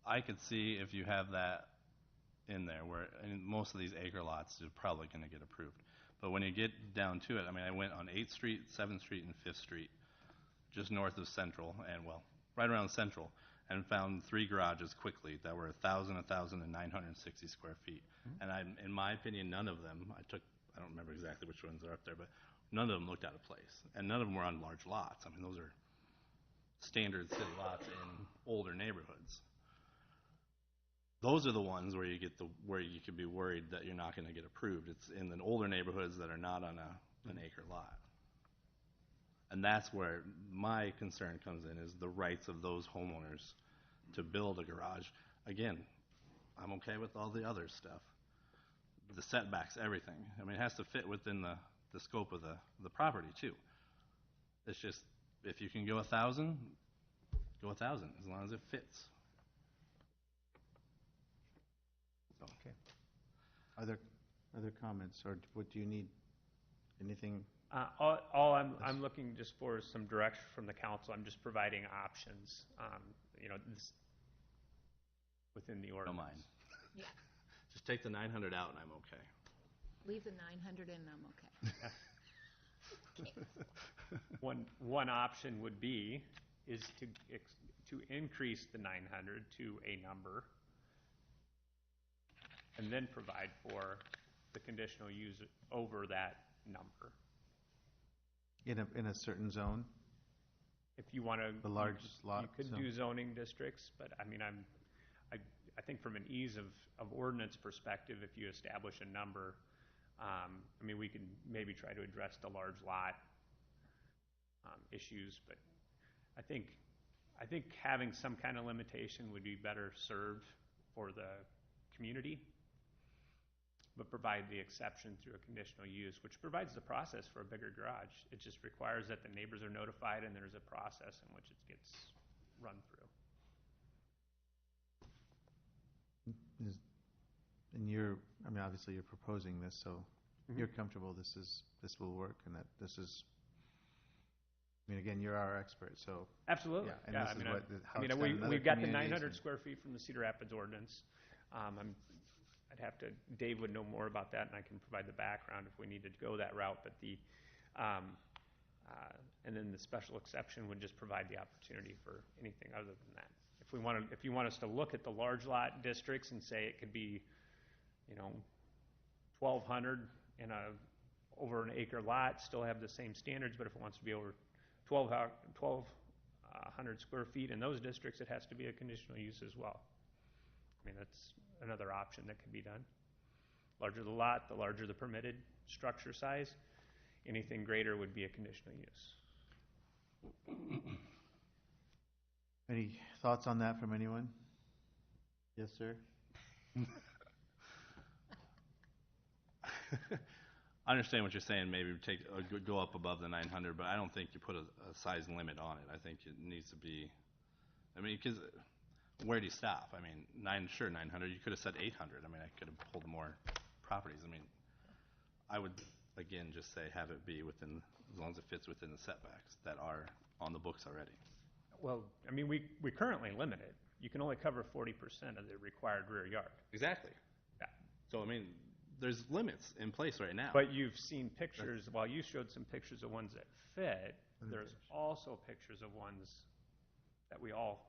I could see if you have that in there, where in most of these acre lots are probably going to get approved. But when you get down to it, I mean, I went on 8th Street, 7th Street, and 5th Street, just north of Central, and well, right around Central, and found 3 garages quickly that were 1,960 square feet. And in my opinion, none of them, I don't remember exactly which ones are up there, but none of them looked out of place. And none of them were on large lots. I mean, those are standard city lots in older neighborhoods. Those are the ones where where you could be worried that you're not going to get approved. It's in the older neighborhoods that are not on an acre lot. And that's where my concern comes in, is the rights of those homeowners to build a garage. Again, I'm okay with all the other stuff. The setbacks, everything. I mean, it has to fit within the scope of the property too. It's just, if you can go 1,000, go 1,000, as long as it fits. Okay. Other comments, or what do you need? Anything? All I'm looking just for is some direction from the council. I'm just providing options, this, within the ordinance. Don't mind. Yeah. Just take the 900 out and I'm okay. Leave the 900 in, I'm okay. One option would be to increase the 900 to a number, and then provide for the conditional use over that number. In a certain zone? If you want to, The large lot you could zone. do zoning districts, but I mean, I think from an ease of ordinance perspective, if you establish a number, I mean, we can maybe try to address the large lot issues, but I think having some kind of limitation would be better served for the community, but provide the exception through a conditional use, which provides the process for a bigger garage. It just requires that the neighbors are notified and there's a process in which it gets run through. I mean, obviously you're proposing this, so you're comfortable this will work, and that this is, I mean, again, you're our expert, so. Absolutely. Yeah, and Yeah, this I is mean, what, how it's done in other we've got the communities 900 and- square feet from the Cedar Rapids ordinance. I'd have to, Dave would know more about that, and I can provide the background if we needed to go that route, but and then the special exception would just provide the opportunity for anything other than that. If you want us to look at the large lot districts and say it could be, 1,200 in over an acre lot, still have the same standards, but if it wants to be over 1,200 square feet in those districts, it has to be a conditional use as well. I mean, that's another option that could be done. Larger the lot, the larger the permitted structure size. Anything greater would be a conditional use. Any thoughts on that from anyone? Yes, sir? I understand what you're saying, maybe go up above the 900, but I don't think you put a size limit on it. I think it needs to be, I mean, because where do you stop? I mean, 900, you could have said 800. I mean, I could have pulled more properties. I mean, I would, again, just say have it be within, as long as it fits within the setbacks that are on the books already. Well, I mean, we currently limit it. You can only cover 40% of the required rear yard. Exactly. Yeah. So, I mean, there's limits in place right now. But you've seen pictures, while you showed some pictures of ones that fit, there's also pictures of ones that we all,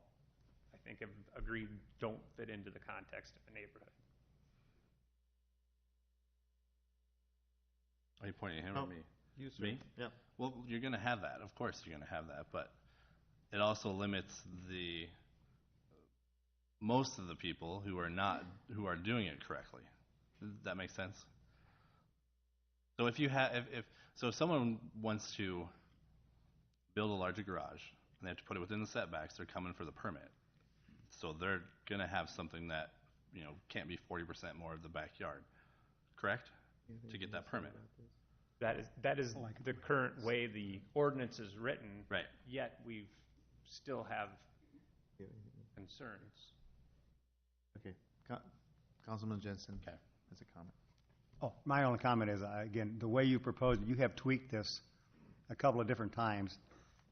I think, have agreed don't fit into the context of a neighborhood. Are you pointing at him or me? You, sir. Me? Yeah. Well, you're going to have that. Of course you're going to have that, but it also limits most of the people who are doing it correctly. Does that make sense? So if someone wants to build a larger garage and they have to put it within the setbacks, they're coming for the permit. So they're going to have something that, can't be 40% more of the backyard. Correct? To get that permit. That is the current way the ordinance is written. Right. Yet we still have concerns. Okay. Councilman Jensen. Okay. Has a comment. Oh, my only comment is, again, the way you proposed it, you have tweaked this a couple of different times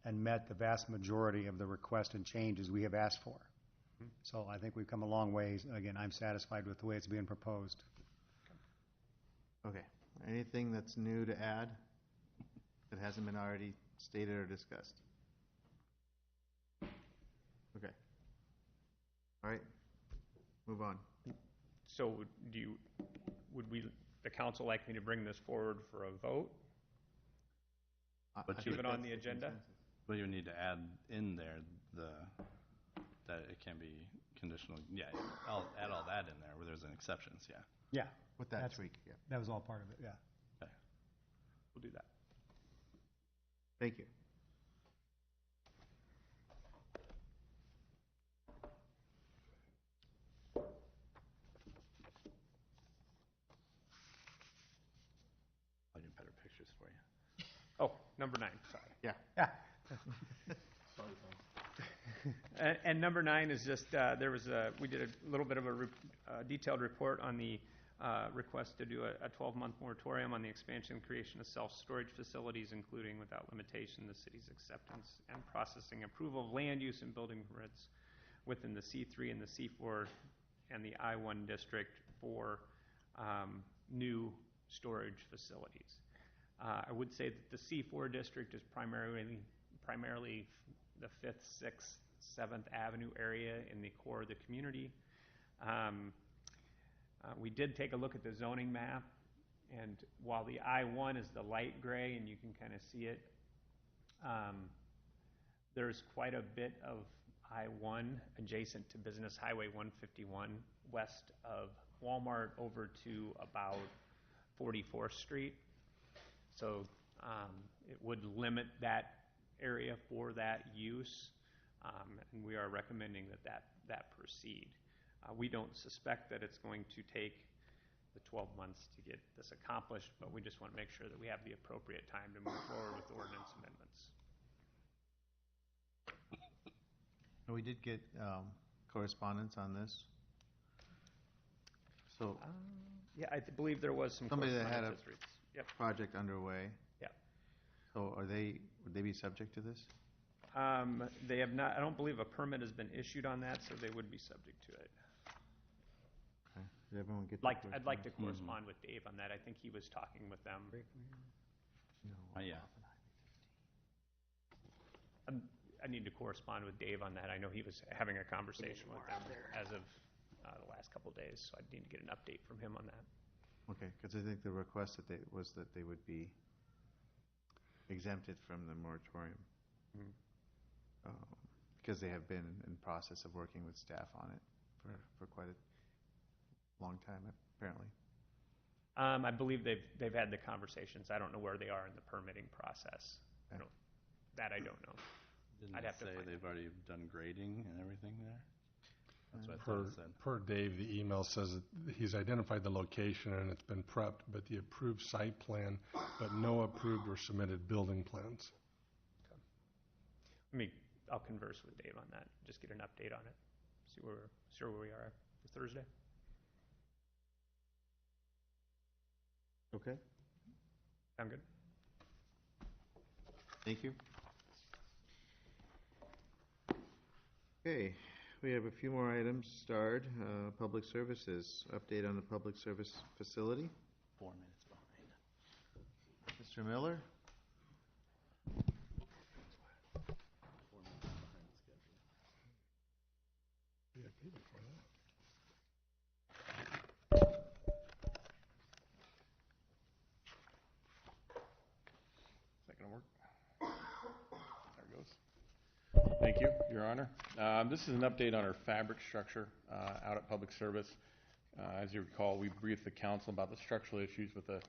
and met the vast majority of the requests and changes we have asked for. So I think we've come a long ways. Again, I'm satisfied with the way it's being proposed. Okay. Anything that's new to add that hasn't been already stated or discussed? All right, move on. So would the council like me to bring this forward for a vote? But I you- Keep it on the agenda? But you need to add in there that it can be conditional, yeah, I'll add all that in there where there's an exceptions, yeah. Yeah. With that That's- tweak, yeah. That was all part of it, yeah. Okay. We'll do that. Thank you. I'll do better pictures for you. Oh, number 9, sorry. Yeah. Yeah. And number 9 is just, we did a little bit of a detailed report on the request to do a 12-month moratorium on the expansion and creation of self-storage facilities, including without limitation the city's acceptance and processing approval of land use and building permits within the C3 and the C4 and the I-1 district for new storage facilities. I would say that the C4 district is primarily the 5th, 6th, 7th Avenue area in the core of the community. We did take a look at the zoning map, and while the I-1 is the light gray and you can kind of see it, there's quite a bit of I-1 adjacent to Business Highway 151 west of Walmart over to about 44th Street. So it would limit that area for that use, and we are recommending that proceed. We don't suspect that it's going to take the 12 months to get this accomplished, but we just want to make sure that we have the appropriate time to move forward with ordinance amendments. We did get correspondence on this. So Yeah, I believe there was some somebody that had a correspondence history. Yep. project underway. Yeah. So would they be subject to this? They have not, I don't believe a permit has been issued on that, so they would be subject to it. Okay. Did everyone get? I'd like to correspond with Dave on that. I think he was talking with them. Yeah. I need to correspond with Dave on that. I know he was having a conversation with them as of the last couple of days, so I need to get an update from him on that. Okay, because I think the request that they would be exempted from the moratorium. Mhm. Because they have been in process of working with staff on it for quite a long time, apparently. I believe they've had the conversations. I don't know where they are in the permitting process. Okay. I don't know. Didn't I'd it have to say find they've already done grading and everything there? That's what I thought it said. Per Dave, the email says that he's identified the location and it's been prepped, but the approved site plan, but no approved or submitted building plans. I'll converse with Dave on that, just get an update on it, see where we are for Thursday. Okay. Sound good? Thank you. Okay, we have a few more items starred. Public services, update on the public service facility. 4 minutes behind. Mr. Miller? 4 minutes behind schedule. Is that going to work? There it goes. Thank you, Your Honor. This is an update on our fabric structure out at Public Service. As you recall, we briefed the council about the structural issues with the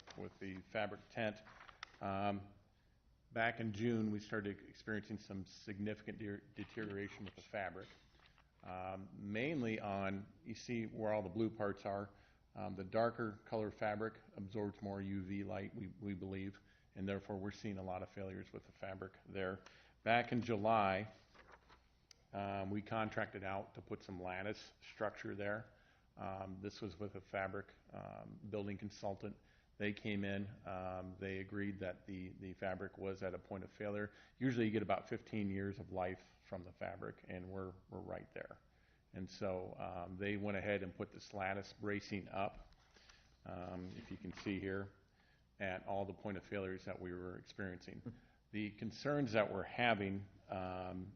fabric tent. Back in June, we started experiencing some significant deterioration with the fabric. Mainly on, you see where all the blue parts are, the darker color fabric absorbs more UV light, we believe, and therefore we're seeing a lot of failures with the fabric there. Back in July, we contracted out to put some lattice structure there. This was with a fabric building consultant. They came in, they agreed that the fabric was at a point of failure. Usually you get about 15 years of life from the fabric, and we're right there. And so they went ahead and put this lattice bracing up, if you can see here, at all the point of failures that we were experiencing. The concerns that we're having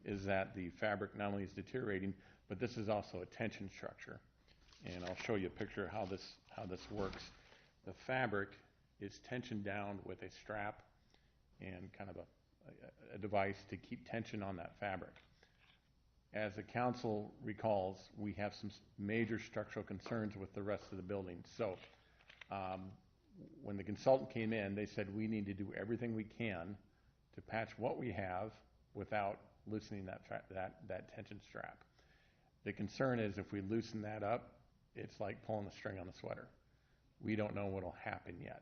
is that the fabric not only is deteriorating, but but this is also a tension structure. And I'll show you a picture of how this works. The fabric is tensioned down with a strap and kind of a device to keep tension on that fabric. As the council recalls, we have some major structural concerns with the rest of the building. So when the consultant came in, they said we need to do everything we can to patch what we have without loosening that tension strap. The concern is if we loosen that up, it's like pulling the string on a sweater. We don't know what will happen yet.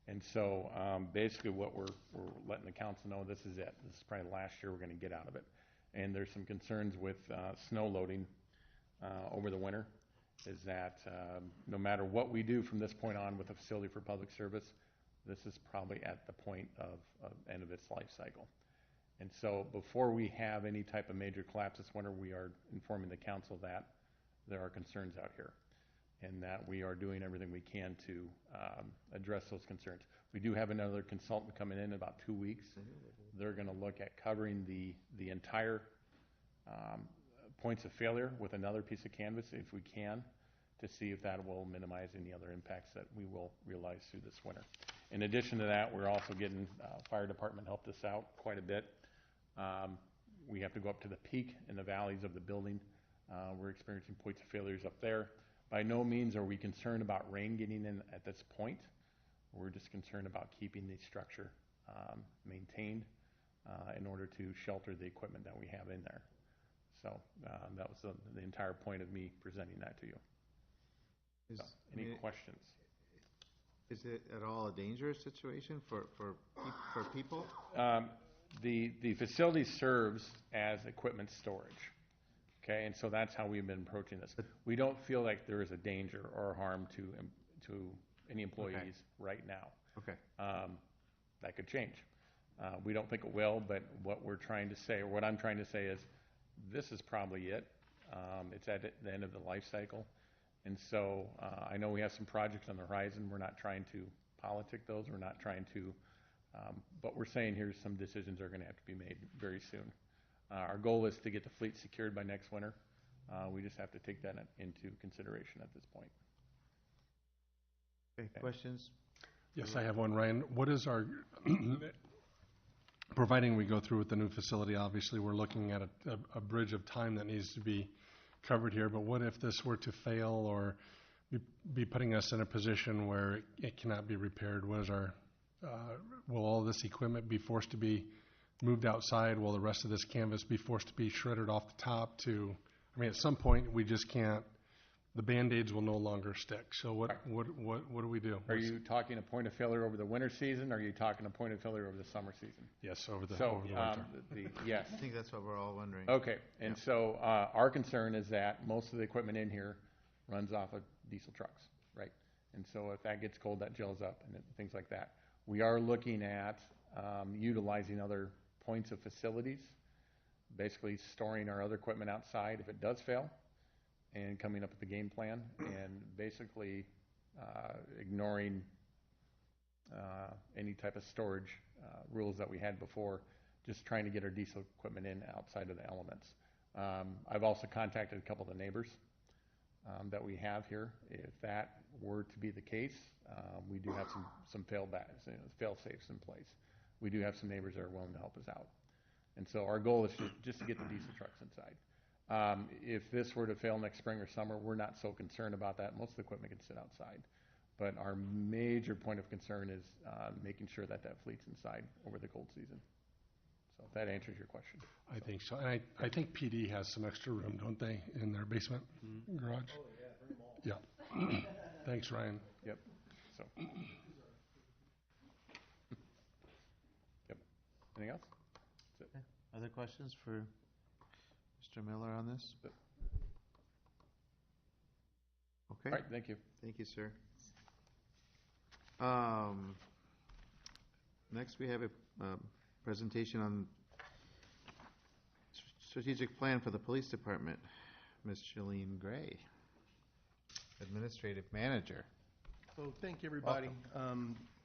And so basically what we're letting the council know, this is it. This is probably the last year we're going to get out of it. And there's some concerns with snow loading over the winter, is that no matter what we do from this point on with the facility for public service, this is probably at the point of end of its life cycle. And so before we have any type of major collapse this winter, we are informing the council that there are concerns out here and that we are doing everything we can to address those concerns. We do have another consultant coming in about 2 weeks. They're going to look at covering the entire points of failure with another piece of canvas if we can, to see if that will minimize any other impacts that we will realize through this winter. In addition to that, we're also getting fire department helped us out quite a bit. We have to go up to the peak in the valleys of the building. We're experiencing points of failures up there. By no means are we concerned about rain getting in at this point. We're just concerned about keeping the structure maintained in order to shelter the equipment that we have in there. So that was the entire point of me presenting that to you. So, any questions? Is it at all a dangerous situation for people? The facility serves as equipment storage. Okay, and so that's how we've been approaching this. We don't feel like there is a danger or harm to any employees right now. Okay. That could change. We don't think it will, but what we're trying to say, or what I'm trying to say is, this is probably it. It's at the end of the life cycle. And so I know we have some projects on the horizon. We're not trying to politic those. We're not trying to, but we're saying here's some decisions are going to have to be made very soon. Our goal is to get the fleet secured by next winter. We just have to take that into consideration at this point. Okay, questions? Yes, I have one, Ryan. What is our, providing we go through with the new facility, obviously we're looking at a bridge of time that needs to be covered here, but what if this were to fail or be putting us in a position where it cannot be repaired? What is our, will all this equipment be forced to be moved outside? Will the rest of this canvas be forced to be shredded off the top to, I mean, at some point we just can't, the Band-Aids will no longer stick. So what do we do? Are you talking a point of failure over the winter season, or are you talking a point of failure over the summer season? Yes, over the winter. Yes. I think that's what we're all wondering. Okay, and so our concern is that most of the equipment in here runs off of diesel trucks, right? And so if that gets cold, that gels up and things like that. We are looking at utilizing other points of facilities, basically storing our other equipment outside if it does fail, and coming up with the game plan, and basically ignoring any type of storage rules that we had before, just trying to get our diesel equipment in outside of the elements. I've also contacted a couple of the neighbors that we have here. If that were to be the case, we do have some fail-safes in place. We do have some neighbors that are willing to help us out. And so our goal is just to get the diesel trucks inside. If this were to fail next spring or summer, we're not so concerned about that. Most of the equipment can sit outside. But our major point of concern is making sure that fleet's inside over the cold season. So if that answers your question. I think so. And I think PD has some extra room, don't they, in their basement garage? Oh, yeah, very small. Yeah. Thanks, Ryan. Yep. So. Yep. Anything else? That's it. Other questions for Mr. Miller on this? Okay. All right, thank you. Thank you, sir. Next, we have a presentation on strategic plan for the police department. Ms. Shalene Gray, Administrative Manager. So thank you, everybody.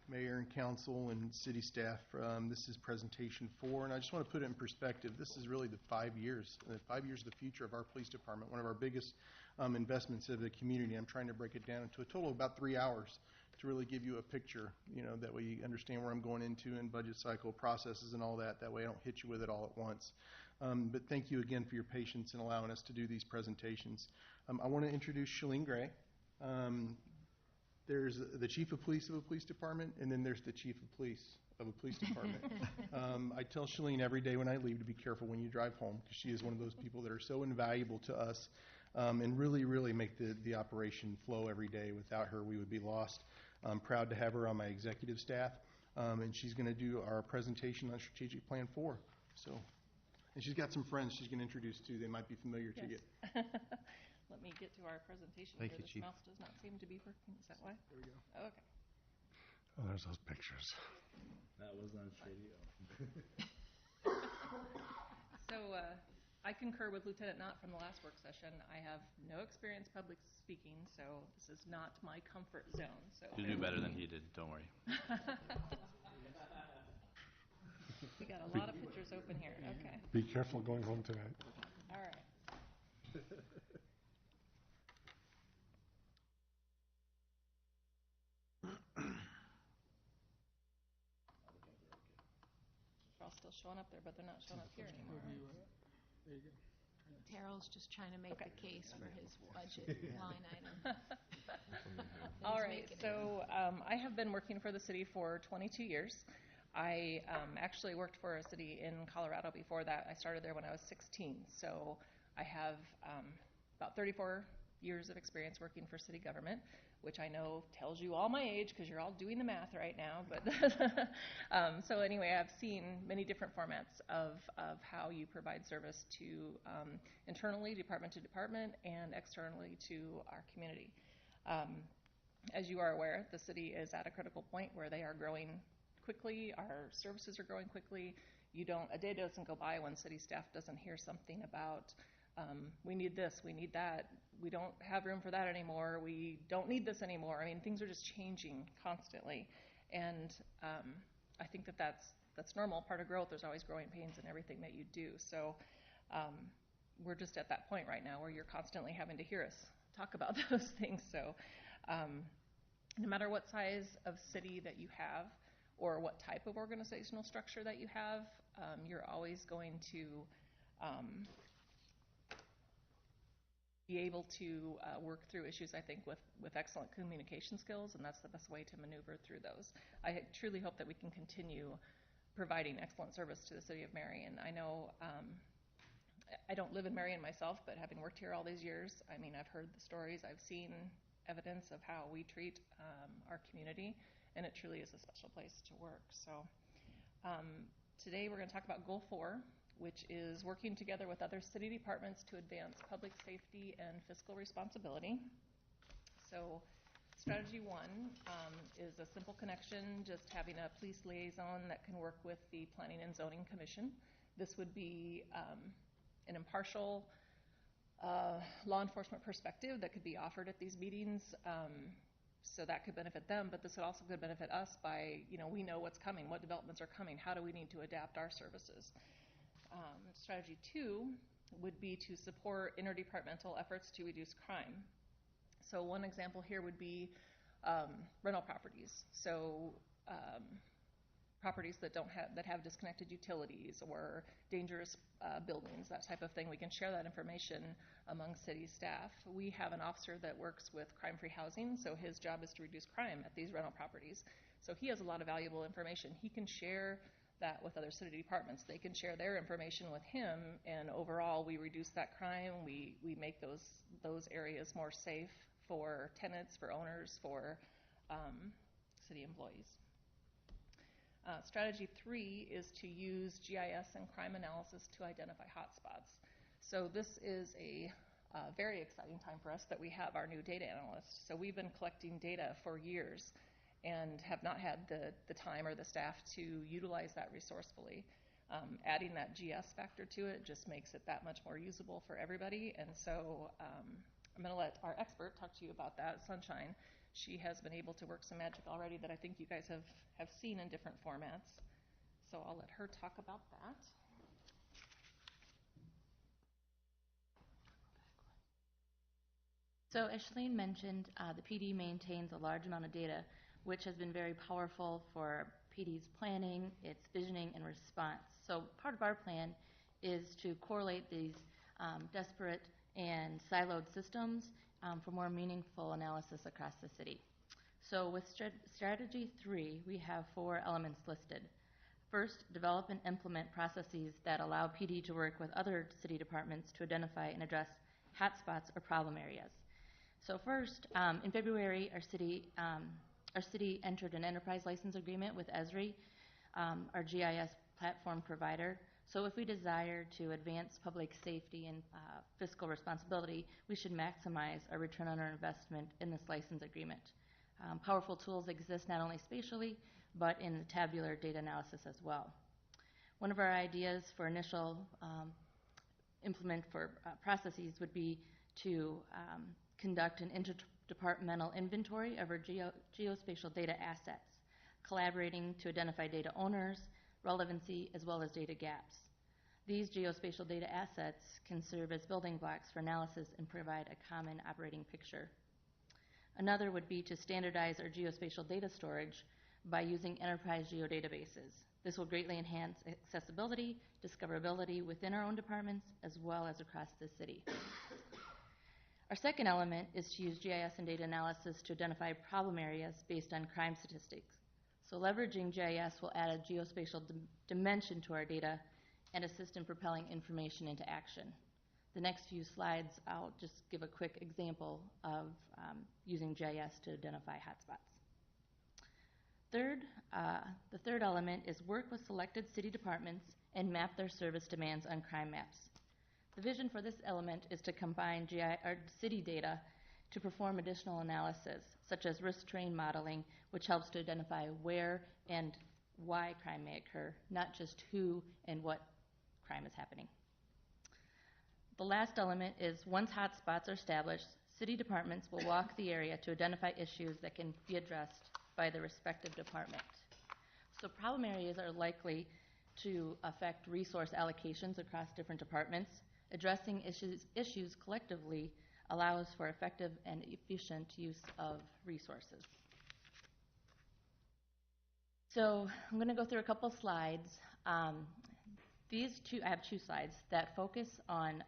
Mayor and council and city staff. This is presentation 4, and I just want to put it in perspective. This is really the 5 years of the future of our police department, one of our biggest investments of the community. I'm trying to break it down into a total of about 3 hours to really give you a picture, that way you understand where I'm going into in budget cycle processes and all that. That way I don't hit you with it all at once. But thank you again for your patience in allowing us to do these presentations. I want to introduce Shalene Gray. There's the chief of police of a police department, and then there's the chief of police of a police department. I tell Shalene every day when I leave to be careful when you drive home, because she is one of those people that are so invaluable to us and really, really make the operation flow every day. Without her, we would be lost. I'm proud to have her on my executive staff, and she's going to do our presentation on Strategic Plan 4. So, and she's got some friends she's going to introduce too. They might be familiar to you. Let me get to our presentation. Thank you, This Chief. mouse does not seem to be working. Is that why? There we go. Oh, okay. Oh, there's those pictures. That was on Shady So I concur with Lieutenant Knott from the last work session. I have no experience public speaking, so this is not my comfort zone. So You do better than he did, don't worry. We got a lot of pictures open here. Okay. Be careful going home tonight. All right. They're all still showing up there, but they're not showing up here anymore. There you go. Terrell's just trying to make Okay. the case for his budget line item. All right, so I have been working for the city for 22 years. I actually worked for a city in Colorado before that. I started there when I was 16, so I have about 34 years of experience working for city government, which I know tells you all my age because you're all doing the math right now. But so anyway, I've seen many different formats of how you provide service to internally, department to department, and externally to our community. As you are aware, the city is at a critical point where they are growing quickly. Our services are growing quickly. A day doesn't go by when city staff doesn't hear something about we need this, we need that, we don't have room for that anymore, we don't need this anymore. I mean, things are just changing constantly, and I think that's normal, part of growth. There's always growing pains in everything that you do. So we're just at that point right now where you're constantly having to hear us talk about those things. So no matter what size of city that you have or what type of organizational structure that you have, you're always going to be able to work through issues, I think, with excellent communication skills, and that's the best way to maneuver through those. I truly hope that we can continue providing excellent service to the city of Marion. I know I don't live in Marion myself, but having worked here all these years, I mean, I've heard the stories, I've seen evidence of how we treat our community, and it truly is a special place to work. So today we're going to talk about Goal 4, which is working together with other city departments to advance public safety and fiscal responsibility. So strategy 1 is a simple connection, just having a police liaison that can work with the Planning and Zoning Commission. This would be an impartial law enforcement perspective that could be offered at these meetings. So that could benefit them, but this would also could benefit us by, we know what's coming, what developments are coming, how do we need to adapt our services. Strategy 2 would be to support interdepartmental efforts to reduce crime. So one example here would be rental properties. So properties that have disconnected utilities or dangerous buildings, that type of thing. We can share that information among city staff. We have an officer that works with crime-free housing, so his job is to reduce crime at these rental properties. So he has a lot of valuable information. He can share that with other city departments. They can share their information with him, and overall we reduce that crime. We make those areas more safe for tenants, for owners, for city employees. Strategy 3 is to use GIS and crime analysis to identify hotspots. So this is a very exciting time for us that we have our new data analyst. So we've been collecting data for years and have not had the time or the staff to utilize that resourcefully. Adding that GS factor to it just makes it that much more usable for everybody. And so I'm going to let our expert talk to you about that, Sunshine. she has been able to work some magic already that I think you guys have seen in different formats. So I'll let her talk about that. So as Shalene mentioned, the PD maintains a large amount of data, which has been very powerful for PD's planning, its visioning, and response. So part of our plan is to correlate these disparate and siloed systems for more meaningful analysis across the city. So with strategy 3, we have 4 elements listed. First, develop and implement processes that allow PD to work with other city departments to identify and address hotspots or problem areas. So first, in February, our city entered an enterprise license agreement with Esri, our GIS platform provider. So if we desire to advance public safety and fiscal responsibility, we should maximize our return on our investment in this license agreement. Powerful tools exist not only spatially, but in the tabular data analysis as well. One of our ideas for initial implement for processes would be to conduct an interdepartmental inventory of our geospatial data assets, collaborating to identify data owners, relevancy, as well as data gaps. These geospatial data assets can serve as building blocks for analysis and provide a common operating picture. Another would be to standardize our geospatial data storage by using enterprise geodatabases. This will greatly enhance accessibility, discoverability within our own departments, as well as across the city. Our second element is to use GIS and data analysis to identify problem areas based on crime statistics. So leveraging GIS will add a geospatial dimension to our data and assist in propelling information into action. The next few slides, I'll just give a quick example of using GIS to identify hotspots. The third element is work with selected city departments and map their service demands on crime maps. The vision for this element is to combine city data to perform additional analysis, such as risk terrain modeling, which helps to identify where and why crime may occur, not just who and what crime is happening. The last element is once hotspots are established, city departments will walk the area to identify issues that can be addressed by the respective department. So problem areas are likely to affect resource allocations across different departments. Addressing issues collectively allows for effective and efficient use of resources. So I'm going to go through a couple slides. I have 2 slides that focus on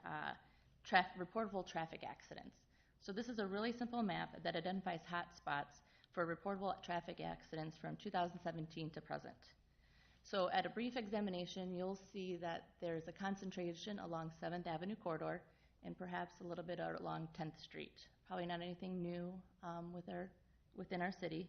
reportable traffic accidents. So this is a really simple map that identifies hotspots for reportable traffic accidents from 2017 to present. So at a brief examination, you'll see that there's a concentration along 7th Avenue corridor and perhaps a little bit along 10th Street. Probably not anything new within our city.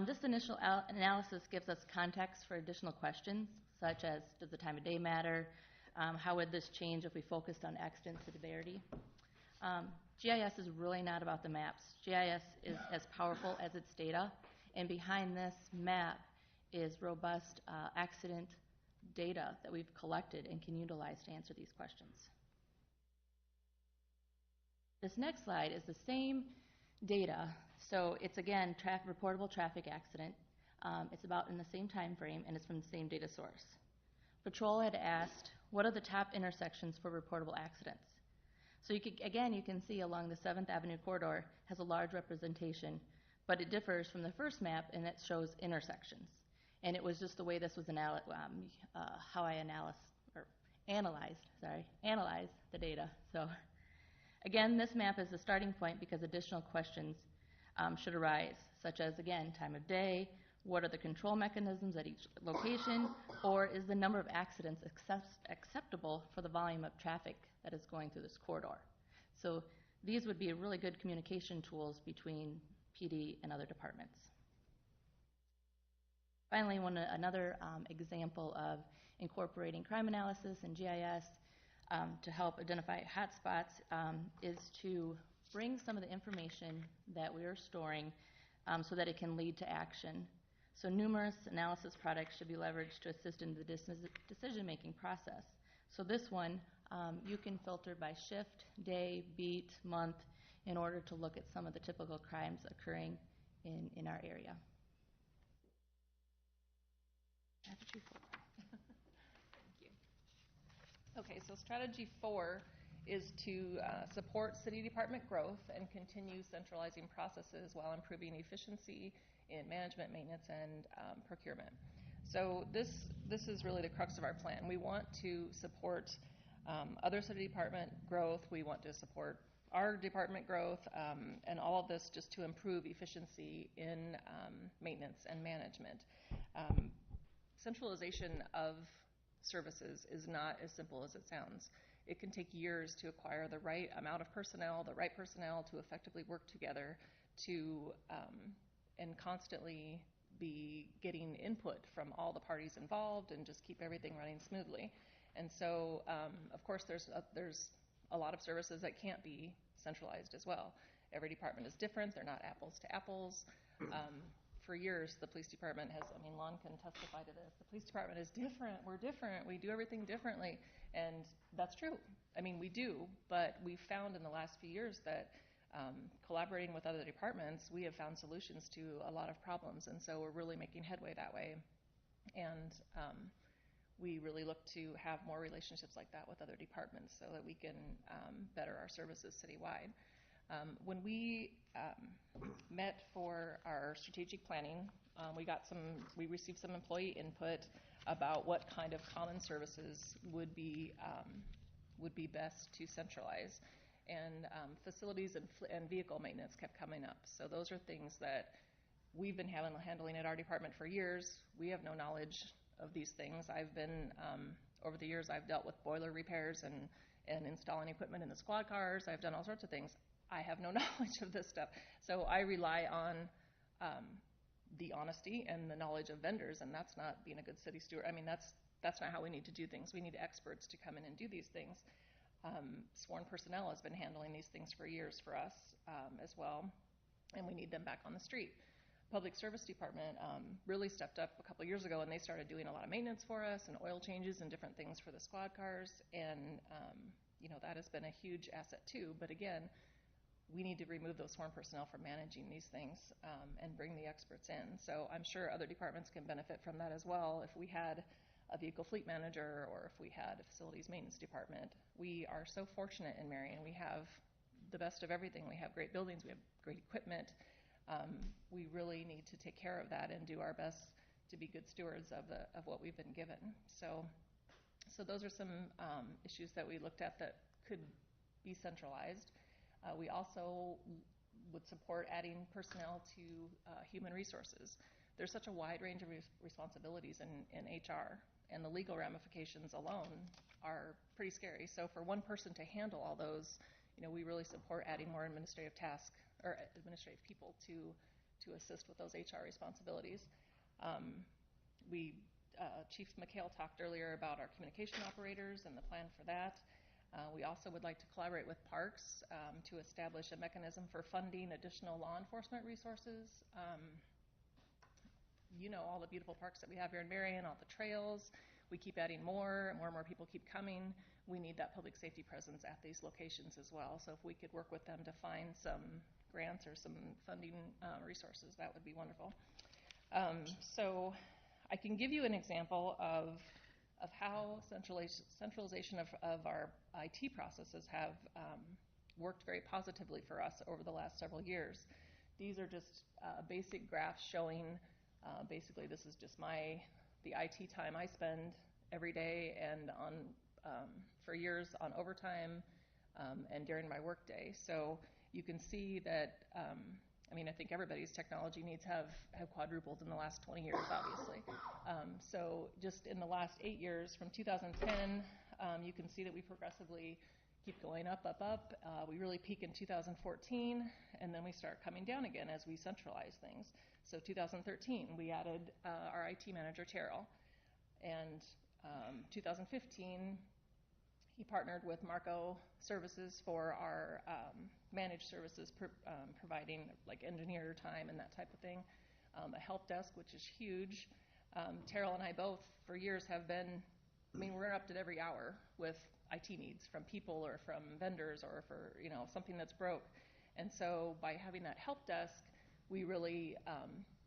This initial analysis gives us context for additional questions, such as does the time of day matter? How would this change if we focused on accident severity? GIS is really not about the maps. GIS is as powerful as its data, and behind this map is robust accident data that we've collected and can utilize to answer these questions. This next slide is the same data. So it's again reportable traffic accident. It's about in the same time frame and it's from the same data source. Patrol had asked, what are the top intersections for reportable accidents? So you can see along the 7th Avenue corridor has a large representation, but it differs from the first map and it shows intersections. And it was just the way this was how I analyzed the data. So again, this map is the starting point because additional questions should arise, such as, again, time of day, what are the control mechanisms at each location, or is the number of accidents acceptable for the volume of traffic that is going through this corridor? So these would be really good communication tools between PD and other departments. Finally, another example of incorporating crime analysis and GIS to help identify hotspots is to bring some of the information that we are storing so that it can lead to action. So numerous analysis products should be leveraged to assist in the decision-making process. So this one, you can filter by shift, day, beat, month, in order to look at some of the typical crimes occurring in our area. Strategy 4. Thank you. Okay, so strategy 4 is to support city department growth and continue centralizing processes while improving efficiency in management, maintenance, and procurement. So this is really the crux of our plan. We want to support other city department growth. We want to support our department growth, and all of this just to improve efficiency in maintenance and management. Centralization of services is not as simple as it sounds. It can take years to acquire the right amount of personnel, the right personnel to effectively work together to and constantly be getting input from all the parties involved and just keep everything running smoothly. And so, of course, there's a lot of services that can't be centralized as well. Every department is different. They're not apples to apples. For years, the police department has, I mean, Lon can testify to this. The police department is different. We're different. We do everything differently. And that's true. I mean, we do. But we've found in the last few years that collaborating with other departments, we have found solutions to a lot of problems. And so we're really making headway that way. And we really look to have more relationships like that with other departments so that we can better our services citywide. When we met for our strategic planning, we received some employee input about what kind of common services would be best to centralize. And facilities and vehicle maintenance kept coming up. So those are things that we've been handling at our department for years. We have no knowledge of these things. I've been, over the years, I've dealt with boiler repairs and installing equipment in the squad cars. I've done all sorts of things. I have no knowledge of this stuff. So I rely on the honesty and the knowledge of vendors, and that's not being a good city steward. I mean, that's not how we need to do things. We need experts to come in and do these things. Sworn personnel has been handling these things for years for us as well, and we need them back on the street. Public Service Department really stepped up a couple years ago, and they started doing a lot of maintenance for us and oil changes and different things for the squad cars, and that has been a huge asset too. But again, we need to remove those sworn personnel from managing these things and bring the experts in. So I'm sure other departments can benefit from that as well. If we had a vehicle fleet manager or if we had a facilities maintenance department, we are so fortunate in Marion. We have the best of everything. We have great buildings. We have great equipment. We really need to take care of that and do our best to be good stewards of what we've been given. So those are some issues that we looked at that could be centralized. We also would support adding personnel to human resources. There's such a wide range of responsibilities in HR, and the legal ramifications alone are pretty scary. So for one person to handle all those, we really support adding more administrative tasks or administrative people to assist with those HR responsibilities. Chief McHale talked earlier about our communication operators and the plan for that. We also would like to collaborate with parks to establish a mechanism for funding additional law enforcement resources. All the beautiful parks that we have here in Marion, all the trails. We keep adding more and more people keep coming. We need that public safety presence at these locations as well. So if we could work with them to find some grants or some funding resources, that would be wonderful. So I can give you an example of how centralization of our IT processes have worked very positively for us over the last several years. These are just basic graphs showing, basically this is just the IT time I spend every day and for years on overtime and during my work day. So you can see that, I think everybody's technology needs have quadrupled in the last 20 years, obviously. So just in the last 8 years, from 2010, you can see that we progressively keep going up. We really peak in 2014, and then we start coming down again as we centralize things. So 2013, we added our IT manager, Terrell. And 2015, he partnered with Marco Services for our managed services, providing like engineer time and that type of thing. A help desk, which is huge. Terrell and I both, for years, have been I mean, we're interrupted every hour with IT needs from people or from vendors or for, something that's broke. And so by having that help desk, we really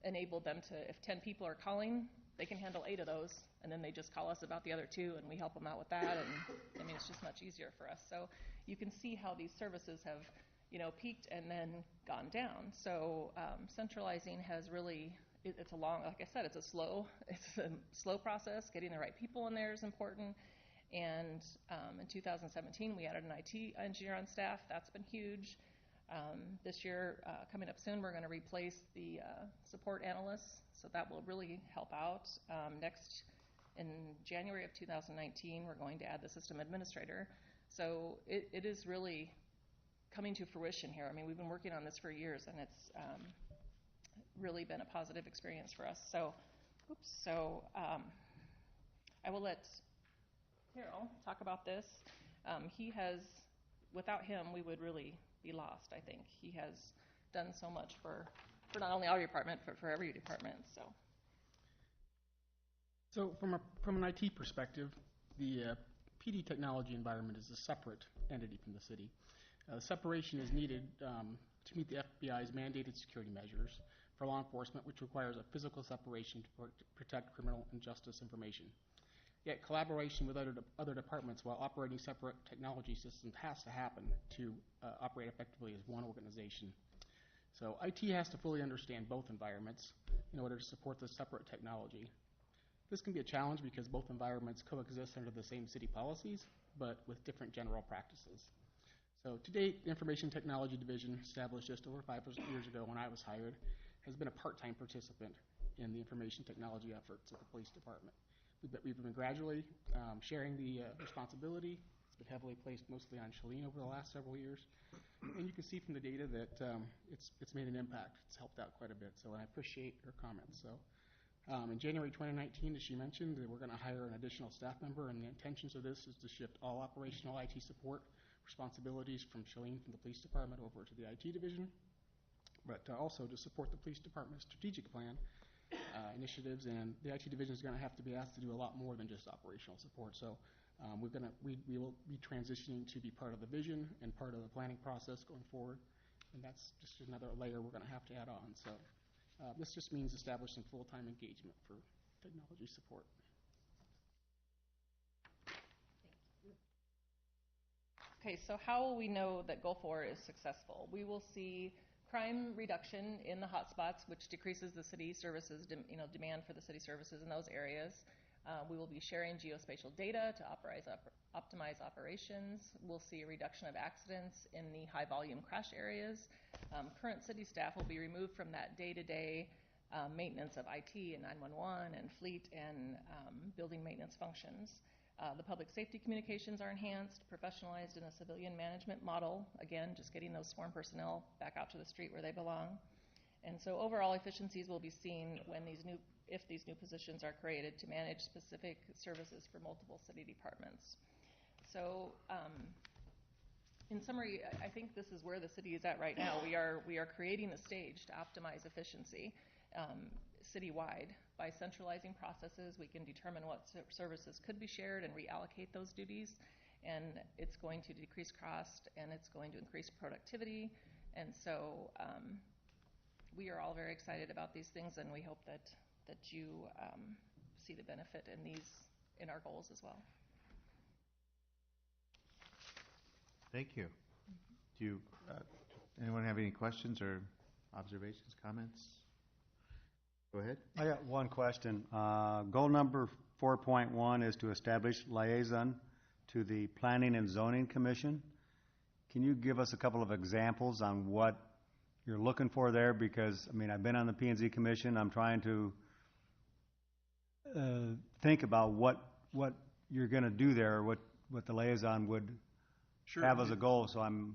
enabled them to, if 10 people are calling, they can handle 8 of those, and then they just call us about the other 2, and we help them out with that. And I mean, it's just much easier for us. So you can see how these services have, peaked and then gone down. So centralizing has really, it's a long, like I said, it's a slow process. Getting the right people in there is important. And in 2017, we added an IT engineer on staff. That's been huge. This year, coming up soon, we're going to replace the support analysts, so that will really help out. Next, in January of 2019, we're going to add the system administrator. So it is really coming to fruition here. I mean, we've been working on this for years, and it's really been a positive experience for us. So, I will let Carol talk about this. Without him, we would really be lost, I think. He has done so much for not only our department, but for every department. So from an IT perspective, the PD technology environment is a separate entity from the city. Separation is needed to meet the FBI's mandated security measures for law enforcement, which requires a physical separation to protect criminal and justice information. Yet collaboration with other departments while operating separate technology systems has to happen to operate effectively as one organization. So IT has to fully understand both environments in order to support the separate technology. This can be a challenge because both environments coexist under the same city policies, but with different general practices. So to date, the Information Technology Division, established just over 5 years ago when I was hired, has been a part-time participant in the information technology efforts at the police department. We've been gradually sharing the responsibility. It's been heavily placed mostly on Shalene over the last several years. And you can see from the data that it's made an impact. It's helped out quite a bit. So I appreciate her comments. So in January 2019, as she mentioned, we're going to hire an additional staff member, and the intentions of this is to shift all operational IT support responsibilities from Shalene from the police department over to the IT division, but also to support the police department's strategic plan initiatives, and the IT division is going to have to be asked to do a lot more than just operational support. So we will be transitioning to be part of the vision and part of the planning process going forward, and that's just another layer we're going to have to add on. So this just means establishing full-time engagement for technology support. Okay, so how will we know that Goal 4 is successful? We will see crime reduction in the hotspots, which decreases the city services, demand for the city services in those areas. We will be sharing geospatial data to optimize operations. We'll see a reduction of accidents in the high-volume crash areas. Current city staff will be removed from that day-to-day maintenance of IT and 911 and fleet and building maintenance functions. The public safety communications are enhanced, professionalized in a civilian management model. Again, just getting those sworn personnel back out to the street where they belong. And so overall efficiencies will be seen if these new positions are created to manage specific services for multiple city departments. So in summary, I think this is where the city is at right now. We are creating the stage to optimize efficiency citywide. By centralizing processes, we can determine what services could be shared and reallocate those duties, and it's going to decrease cost and it's going to increase productivity. And so we are all very excited about these things, and we hope that you see the benefit in our goals as well. Thank you. Do anyone have any questions or observations, comments? Go ahead. I got one question. Goal number 4.1 is to establish liaison to the Planning and Zoning Commission. Can you give us a couple of examples on what you're looking for there? Because, I mean, I've been on the P&Z Commission. I'm trying to think about what you're going to do there, what the liaison would have as a goal, so I'm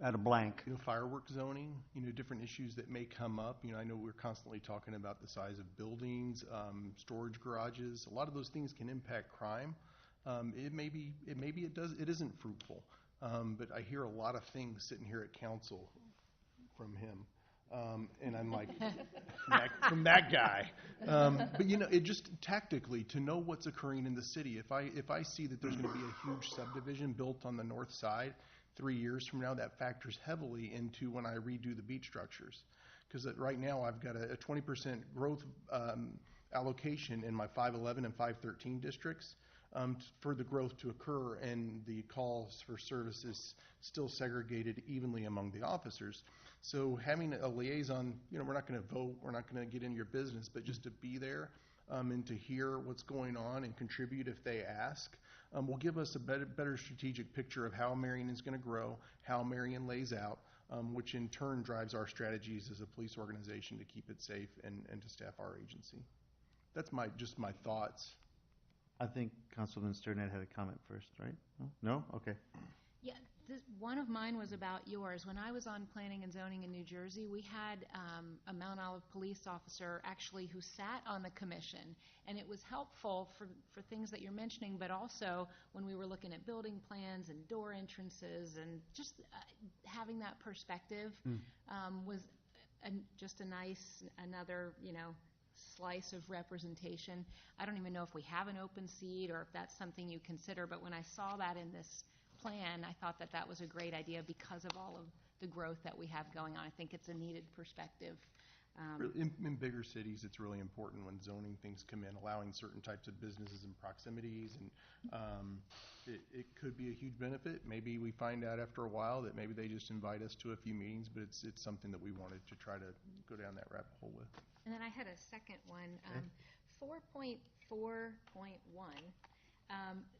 at a blank. Firework zoning, different issues that may come up. I know we're constantly talking about the size of buildings, storage garages. A lot of those things can impact crime. It isn't fruitful. But I hear a lot of things sitting here at council from him. And I'm like, from that guy. But it just tactically to know what's occurring in the city. If I see that there's going to be a huge subdivision built on the north side 3 years from now, that factors heavily into when I redo the beach structures. Because right now I've got a 20% growth allocation in my 511 and 513 districts for the growth to occur, and the calls for services still segregated evenly among the officers. So having a liaison, we're not going to vote, we're not going to get into your business, but just to be there and to hear what's going on and contribute if they ask, will give us a better strategic picture of how Marion is going to grow, how Marion lays out, which in turn drives our strategies as a police organization to keep it safe and to staff our agency. That's just my thoughts. I think Councilman Sternett had a comment first, right? No? Okay. Yeah, one of mine was about yours. When I was on planning and zoning in New Jersey, we had a Mount Olive police officer actually who sat on the commission, and it was helpful for things that you're mentioning, but also when we were looking at building plans and door entrances and just having that perspective was just a nice, another, slice of representation. I don't even know if we have an open seat or if that's something you consider, but when I saw that in this plan, I thought that was a great idea because of all of the growth that we have going on. I think it's a needed perspective. In bigger cities, it's really important when zoning things come in, allowing certain types of businesses and proximities, and it could be a huge benefit. Maybe we find out after a while that maybe they just invite us to a few meetings, but it's something that we wanted to try to go down that rabbit hole with. And then I had a second one, 4.4.1.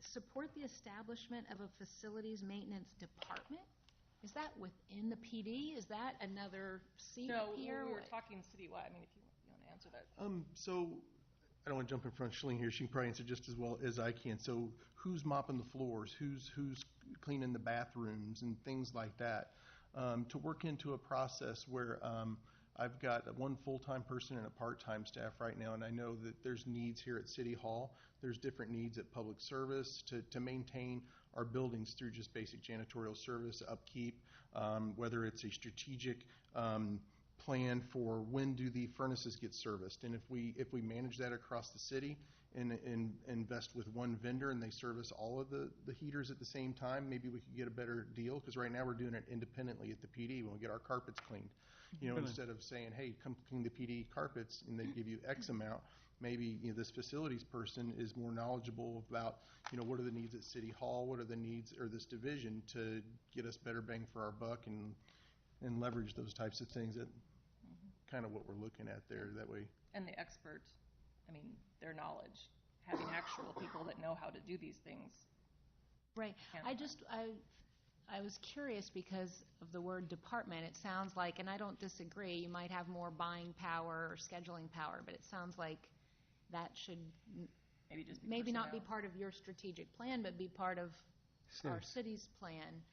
Support the establishment of a facilities maintenance department. Is that within the PD? Is that another seat here? No, we were talking citywide. I mean, if you want to answer that. So I don't want to jump in front of Shalene here. She can probably answer just as well as I can. So who's mopping the floors? Who's cleaning the bathrooms and things like that? To work into a process where I've got one full-time person and a part-time staff right now, and I know that there's needs here at City Hall. There's different needs at public service to maintain our buildings through just basic janitorial service, upkeep, whether it's a strategic plan for when do the furnaces get serviced. And if we manage that across the city and invest with one vendor and they service all of the heaters at the same time, maybe we could get a better deal, because right now we're doing it independently at the PD when we get our carpets cleaned. Instead of saying, hey, come clean the PD carpets, and they give you X amount, maybe this facilities person is more knowledgeable about, what are the needs at City Hall, what are the needs, or this division, to get us better bang for our buck and leverage those types of things. That kind of what we're looking at there that way. And the experts, their knowledge, having actual people that know how to do these things. Right. I was curious because of the word department. It sounds like, and I don't disagree, you might have more buying power or scheduling power, but it sounds like that should maybe not be part of your strategic plan, but be part of our city's plan.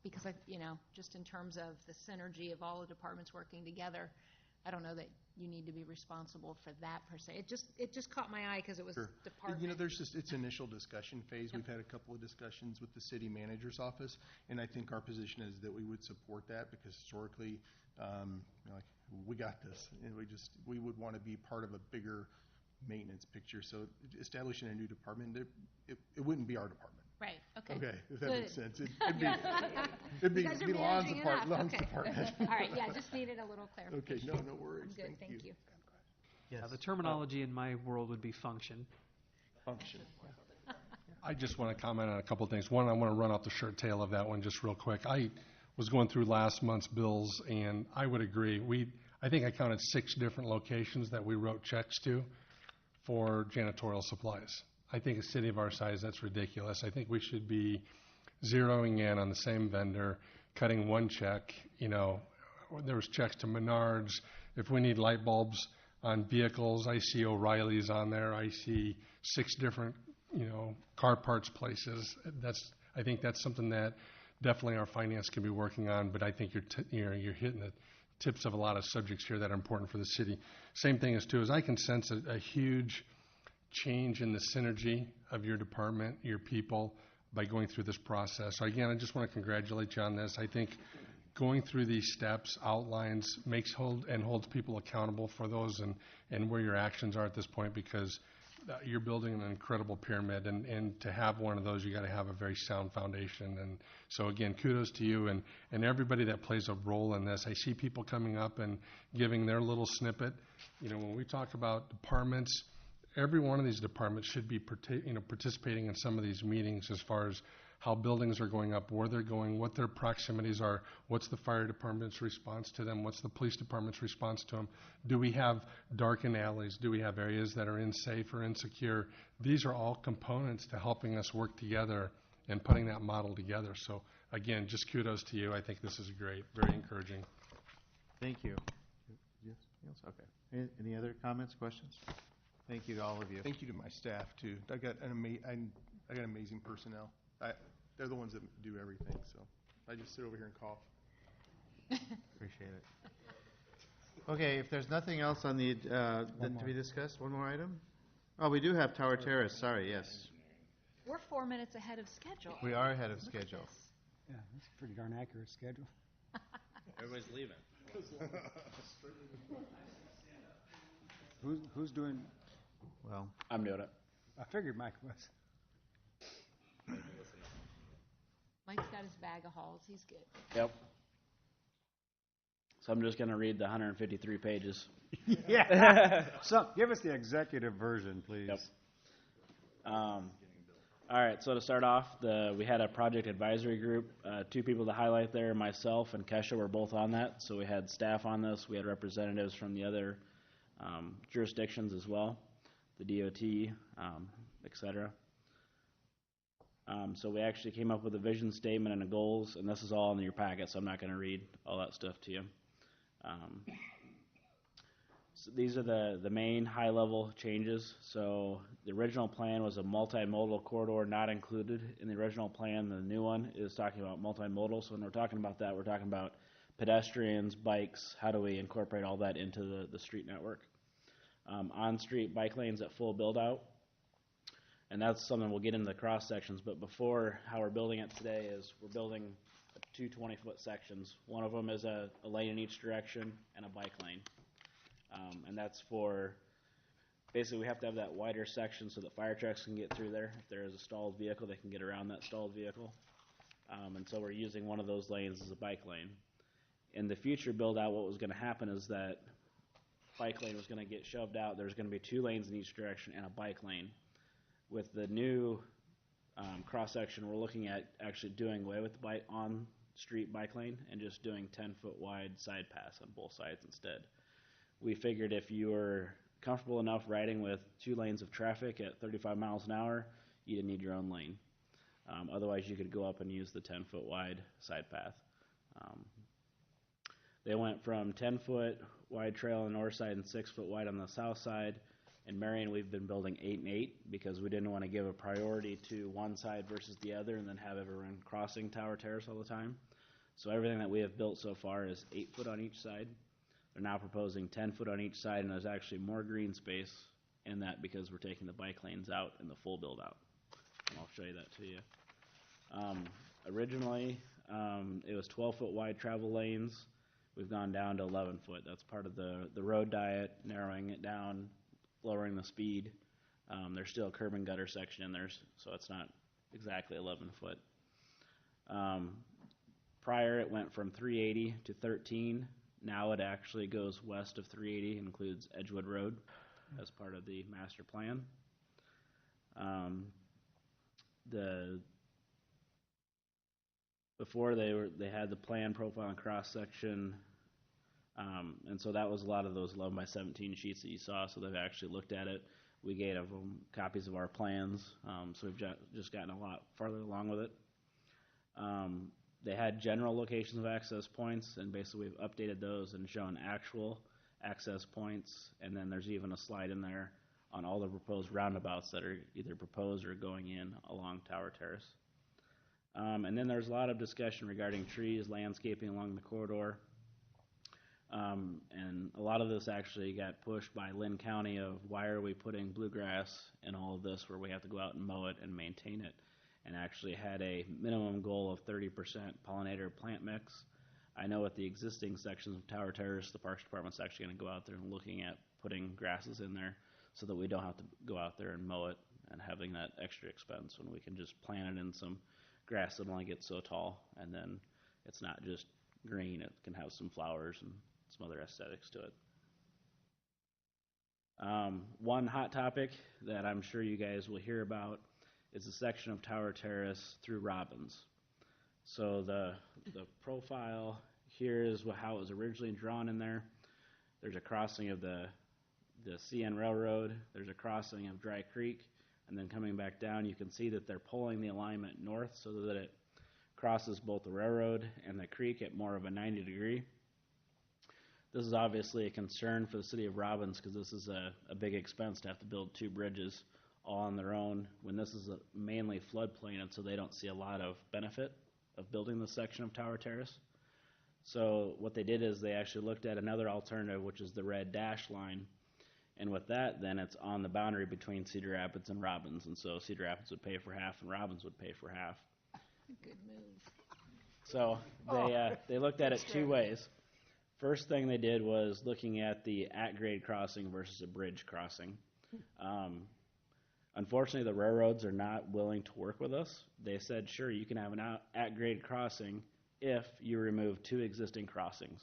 Because just in terms of the synergy of all the departments working together, I don't know that you need to be responsible for that per se. It just caught my eye because it was department. It's initial discussion phase. Yep. We've had a couple of discussions with the city manager's office, and I think our position is that we would support that because historically, we got this, and we would want to be part of a bigger maintenance picture. So establishing a new department, it wouldn't be our department. Right. Okay. Okay, if that makes sense. It'd be Lon's department. All right. Yeah, just needed a little clarification. Okay. No worries. I'm good. Thank you. Yes. The terminology in my world would be function. Function. I just want to comment on a couple of things. One, I want to run off the shirt tail of that one just real quick. I was going through last month's bills, and I would agree. I think I counted 6 different locations that we wrote checks to for janitorial supplies. I think a city of our size, that's ridiculous. I think we should be zeroing in on the same vendor, cutting one check. There was checks to Menards. If we need light bulbs on vehicles, I see O'Reilly's on there. I see 6 different, car parts places. I think that's something that definitely our finance can be working on, but I think you're hitting the tips of a lot of subjects here that are important for the city. Same thing is I can sense a huge change in the synergy of your department, your people, by going through this process. So again, I just want to congratulate you on this. I think going through these steps outlines, holds people accountable for those and where your actions are at this point, because you're building an incredible pyramid, and to have one of those, you got to have a very sound foundation. And so again, kudos to you and everybody that plays a role in this. I see people coming up and giving their little snippet. When we talk about departments, every one of these departments should be participating in some of these meetings as far as how buildings are going up, where they're going, what their proximities are, what's the fire department's response to them, what's the police department's response to them. Do we have darkened alleys? Do we have areas that are unsafe or insecure? These are all components to helping us work together and putting that model together. So again, just kudos to you. I think this is great, very encouraging. Thank you. Yes? Okay. Any other comments, questions? Thank you to all of you. Thank you to my staff, too. I got amazing personnel. They're the ones that do everything, so I just sit over here and cough. Appreciate it. Okay, if there's nothing else on the to be discussed, one more item? Oh, we do have Tower Terrace. Sorry, yes. We're 4 minutes ahead of schedule. We are ahead of Look at schedule. this. Yeah, that's a pretty darn accurate schedule. Everybody's leaving. Who's doing? Well, I'm doing it. I figured Mike was. Mike's got his bag of halls. He's good. Yep. So I'm just going to read the 153 pages. Yeah. So give us the executive version, please. Yep. All right, so to start off, we had a project advisory group. 2 people to highlight there, myself and Kesha were both on that. So we had staff on this. We had representatives from the other jurisdictions as well, the DOT, et cetera. So we actually came up with a vision statement and a goals, and this is all in your packet, so I'm not going to read all that stuff to you. So these are the main high-level changes. So the original plan was a multimodal corridor not included in the original plan. The new one is talking about multimodal. So when we're talking about that, we're talking about pedestrians, bikes, how do we incorporate all that into the street network. On-street bike lanes at full build-out. And that's something we'll get into the cross sections, but before, how we're building it today is we're building 2 20-foot sections. One of them is a lane in each direction and a bike lane. And that's for, basically we have to have that wider section so that fire trucks can get through there. If there is a stalled vehicle, they can get around that stalled vehicle. And so we're using one of those lanes as a bike lane. In the future build out, what was going to happen is that bike lane was going to get shoved out. There's going to be 2 lanes in each direction and a bike lane. With the new cross-section, we're looking at actually doing away with the on-street bike lane and just doing 10-foot wide side paths on both sides instead. We figured if you were comfortable enough riding with 2 lanes of traffic at 35 miles an hour, you didn't need your own lane. Otherwise, you could go up and use the 10-foot wide side path. They went from 10-foot wide trail on the north side and 6-foot wide on the south side. In Marion, we've been building 8 and 8 because we didn't want to give a priority to one side versus the other and then have everyone crossing Tower Terrace all the time. So everything that we have built so far is 8 foot on each side. They're now proposing 10 foot on each side, and there's actually more green space in that because we're taking the bike lanes out in the full build out. And I'll show you that to you. Originally, it was 12-foot wide travel lanes. We've gone down to 11 foot. That's part of the road diet, narrowing it down, lowering the speed. There's still a curb and gutter section in there, so it's not exactly 11 foot. Prior, it went from 380 to 13. Now it actually goes west of 380, includes Edgewood Road as part of the master plan. Before they had the plan profile and cross section, and so that was a lot of those 11 by 17 sheets that you saw. So they've actually looked at it. We gave them copies of our plans, so we've just gotten a lot farther along with it. They had general locations of access points, and basically we've updated those and shown actual access points, and then there's even a slide in there on all the proposed roundabouts that are either proposed or going in along Tower Terrace. And then there's a lot of discussion regarding trees, landscaping along the corridor, and a lot of this actually got pushed by Lynn County of why are we putting bluegrass in all of this where we have to go out and mow it and maintain it, and actually had a minimum goal of 30% pollinator plant mix I know with the existing sections of Tower Terrace, the Parks Department's actually gonna go out there and looking at putting grasses in there so that we don't have to go out there and mow it and having that extra expense when we can just plant it in some grass that only gets so tall, and then it's not just green, it can have some flowers and some other aesthetics to it. One hot topic that I'm sure you guys will hear about is the section of Tower Terrace through Robbins. So the profile here is how it was originally drawn in there. There's a crossing of the CN Railroad, there's a crossing of Dry Creek, and then coming back down, you can see that they're pulling the alignment north so that it crosses both the railroad and the creek at more of a 90 degree. This is obviously a concern for the city of Robbins because this is a big expense to have to build two bridges all on their own when this is mainly floodplain, and so they don't see a lot of benefit of building this section of Tower Terrace. So what they did is they actually looked at another alternative, which is the red dash line. And with that, then it's on the boundary between Cedar Rapids and Robbins. And so Cedar Rapids would pay for half and Robbins would pay for half. Good move. So they looked at it two ways. First thing they did was looking at the at-grade crossing versus a bridge crossing. Unfortunately, the railroads are not willing to work with us. They said, sure, you can have an at-grade crossing if you remove two existing crossings.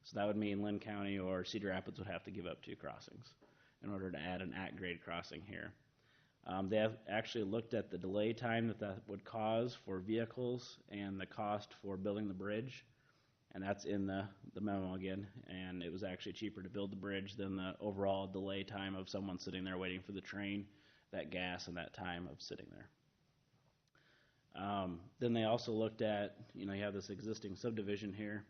So that would mean Lynn County or Cedar Rapids would have to give up two crossings in order to add an at-grade crossing here. They have actually looked at the delay time that would cause for vehicles and the cost for building the bridge, and that's in the memo again, and it was actually cheaper to build the bridge than the overall delay time of someone sitting there waiting for the train, that gas, and that time of sitting there. Then they also looked at, you have this existing subdivision here,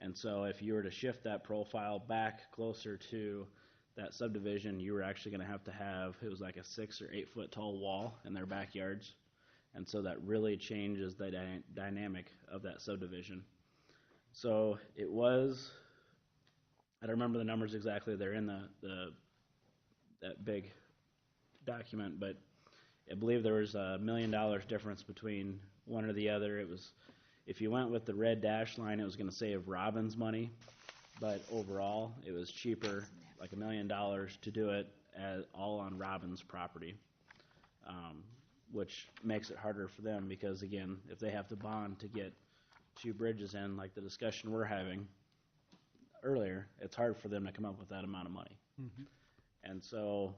and so if you were to shift that profile back closer to that subdivision, you were actually going to have, it was like a 6 or 8 foot tall wall in their backyards. And so that really changes the dynamic of that subdivision. So it was, I don't remember the numbers exactly, they're in that big document, but I believe there was $1 million difference between one or the other. It was, if you went with the red dash line, it was going to save Robbins money, but overall it was cheaper, like $1 million, to do it all on Robbins property, which makes it harder for them because, again, if they have to bond to get two bridges in, like the discussion we're having earlier, it's hard for them to come up with that amount of money. Mm-hmm. And so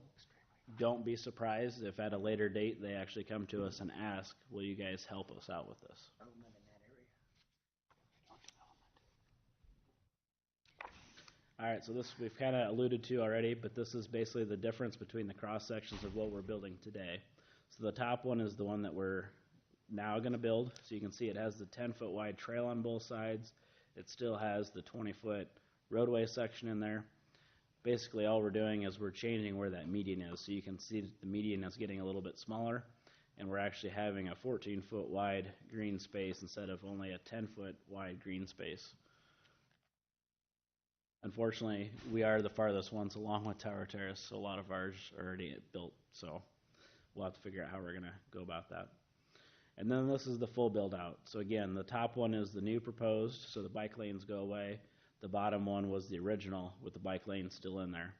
don't be surprised if at a later date they actually come to us and ask, will you guys help us out with this? All right, so this we've kind of alluded to already, but this is basically the difference between the cross sections of what we're building today. So the top one is the one that we're now going to build. So you can see it has the 10-foot wide trail on both sides. It still has the 20-foot roadway section in there. Basically, all we're doing is we're changing where that median is. So you can see that the median is getting a little bit smaller, and we're actually having a 14-foot wide green space instead of only a 10-foot wide green space. Unfortunately, we are the farthest ones along with Tower Terrace, so a lot of ours are already built, so we'll have to figure out how we're going to go about that. And then this is the full build out. So again, the top one is the new proposed, so the bike lanes go away. The bottom one was the original with the bike lane still in there.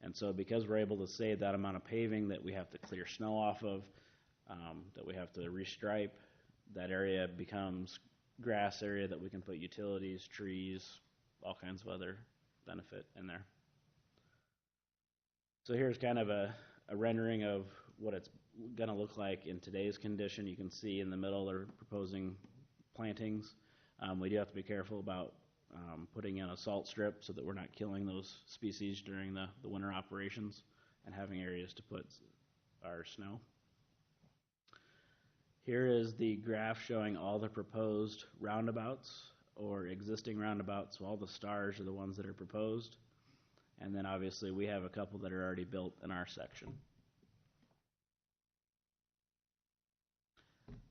And so because we're able to save that amount of paving that we have to clear snow off of, that we have to restripe, that area becomes grass area that we can put utilities, trees, all kinds of other benefit in there. So here's kind of a rendering of what it's going to look like in today's condition. You can see in the middle they're proposing plantings. We do have to be careful about putting in a salt strip so that we're not killing those species during the winter operations and having areas to put our snow. Here is the graph showing all the proposed roundabouts or existing roundabouts. So all the stars are the ones that are proposed. And then obviously we have a couple that are already built in our section.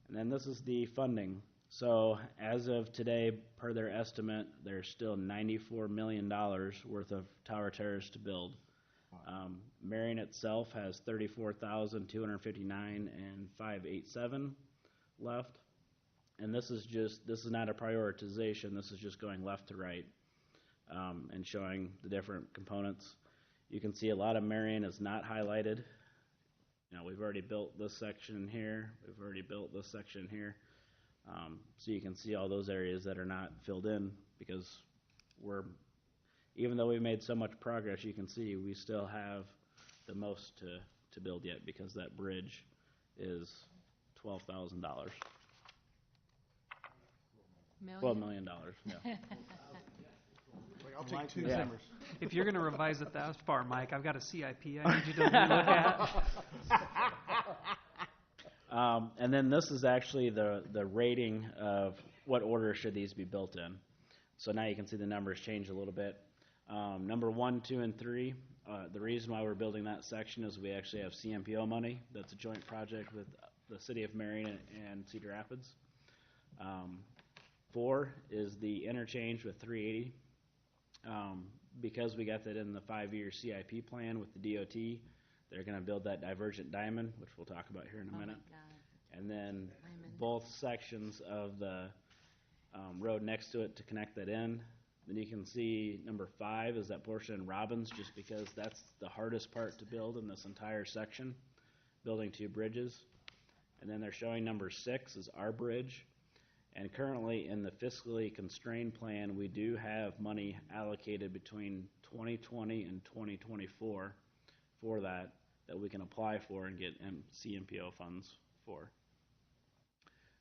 And then this is the funding. So as of today, per their estimate, there's still $94 million worth of Tower Terrace to build. Marion itself has $34,259 and $587 left. And this is not a prioritization, this is just going left to right, and showing the different components. You can see a lot of Marion is not highlighted. Now, we've already built this section here, we've already built this section here. So you can see all those areas that are not filled in, because even though we've made so much progress, you can see we still have the most to build yet, because that bridge is $12,000. $12 million, yeah. I'll take two Yeah. numbers. If you're going to revise it that far, Mike, I've got a CIP I need you to look at. And then this is actually the rating of what order should these be built in. So now you can see the numbers change a little bit. Number 1, 2, and 3, the reason why we're building that section is we actually have CMPO money. That's a joint project with the city of Marion and Cedar Rapids. 4 is the interchange with 380. Because we got that in the 5-year CIP plan with the DOT, they're going to build that divergent diamond, which we'll talk about here in a minute. And then both sections of the road next to it to connect that in. Then you can see number 5 is that portion in Robbins, just because that's the hardest part to build in this entire section, building 2 bridges. And then they're showing number 6 is our bridge. And currently in the fiscally constrained plan, we do have money allocated between 2020 and 2024 for that we can apply for and get CMPO funds for.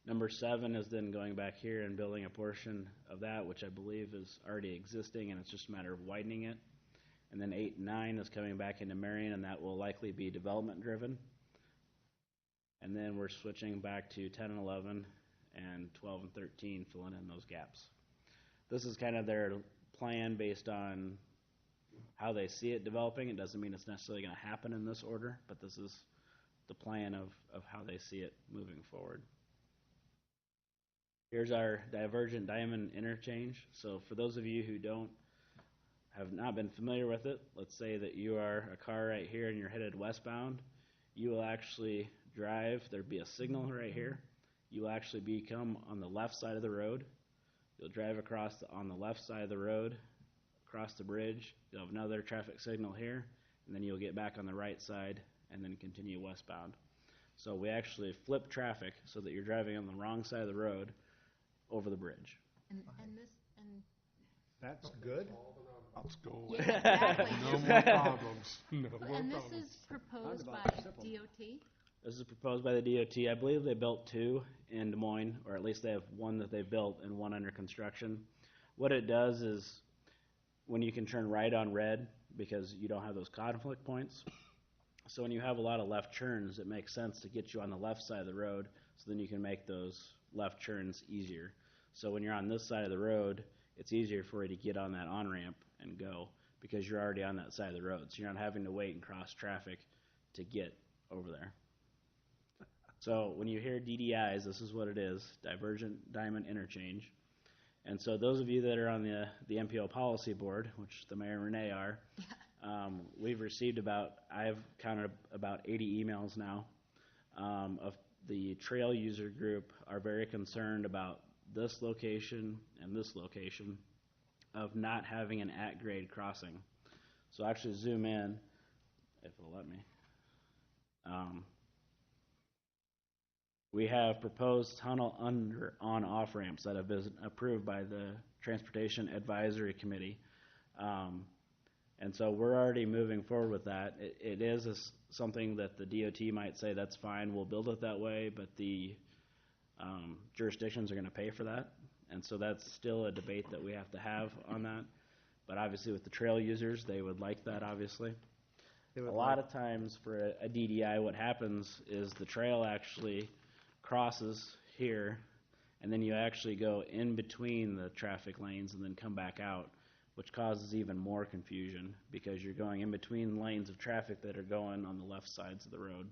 Number 7 is then going back here and building a portion of that, which I believe is already existing, and it's just a matter of widening it. And then 8 and 9 is coming back into Marion, and that will likely be development driven. And then we're switching back to 10 and 11 and 12 and 13, filling in those gaps. This is kind of their plan based on how they see it developing. It doesn't mean it's necessarily going to happen in this order, but this is the plan of how they see it moving forward. Here's our divergent diamond interchange. So for those of you who have not been familiar with it, let's say that you are a car right here and you're headed westbound. You will actually drive, there'd be a signal right here. You will actually become on the left side of the road. You'll drive across on the left side of the road, across the bridge. You'll have another traffic signal here, and then you'll get back on the right side and then continue westbound. So we actually flip traffic so that you're driving on the wrong side of the road over the bridge. And That's good. Let's go. Yeah, exactly. No more problems. No more and this problems. is proposed by DOT? This is proposed by the DOT. I believe they built 2 in Des Moines, or at least they have 1 that they've built and 1 under construction. What it does is when you can turn right on red, because you don't have those conflict points. So when you have a lot of left turns, it makes sense to get you on the left side of the road, so then you can make those left turns easier. So when you're on this side of the road, it's easier for you to get on that on-ramp and go, because you're already on that side of the road. So you're not having to wait and cross traffic to get over there. So when you hear DDIs, this is what it is, divergent diamond interchange. And so those of you that are on the MPO policy board, which the mayor and Renee are, we've received I've counted about 80 emails now of the trail user group are very concerned about this location and this location of not having an at-grade crossing. So actually zoom in, if it'll let me. We have proposed tunnel on-off ramps that have been approved by the Transportation Advisory Committee. And so we're already moving forward with that. It is something that the DOT might say, that's fine, we'll build it that way, but the jurisdictions are going to pay for that. And so that's still a debate that we have to have on that. But obviously with the trail users, they would like that, obviously. A lot of times for a DDI, what happens is the trail actually crosses here, and then you actually go in between the traffic lanes and then come back out, which causes even more confusion because you're going in between lanes of traffic that are going on the left sides of the road.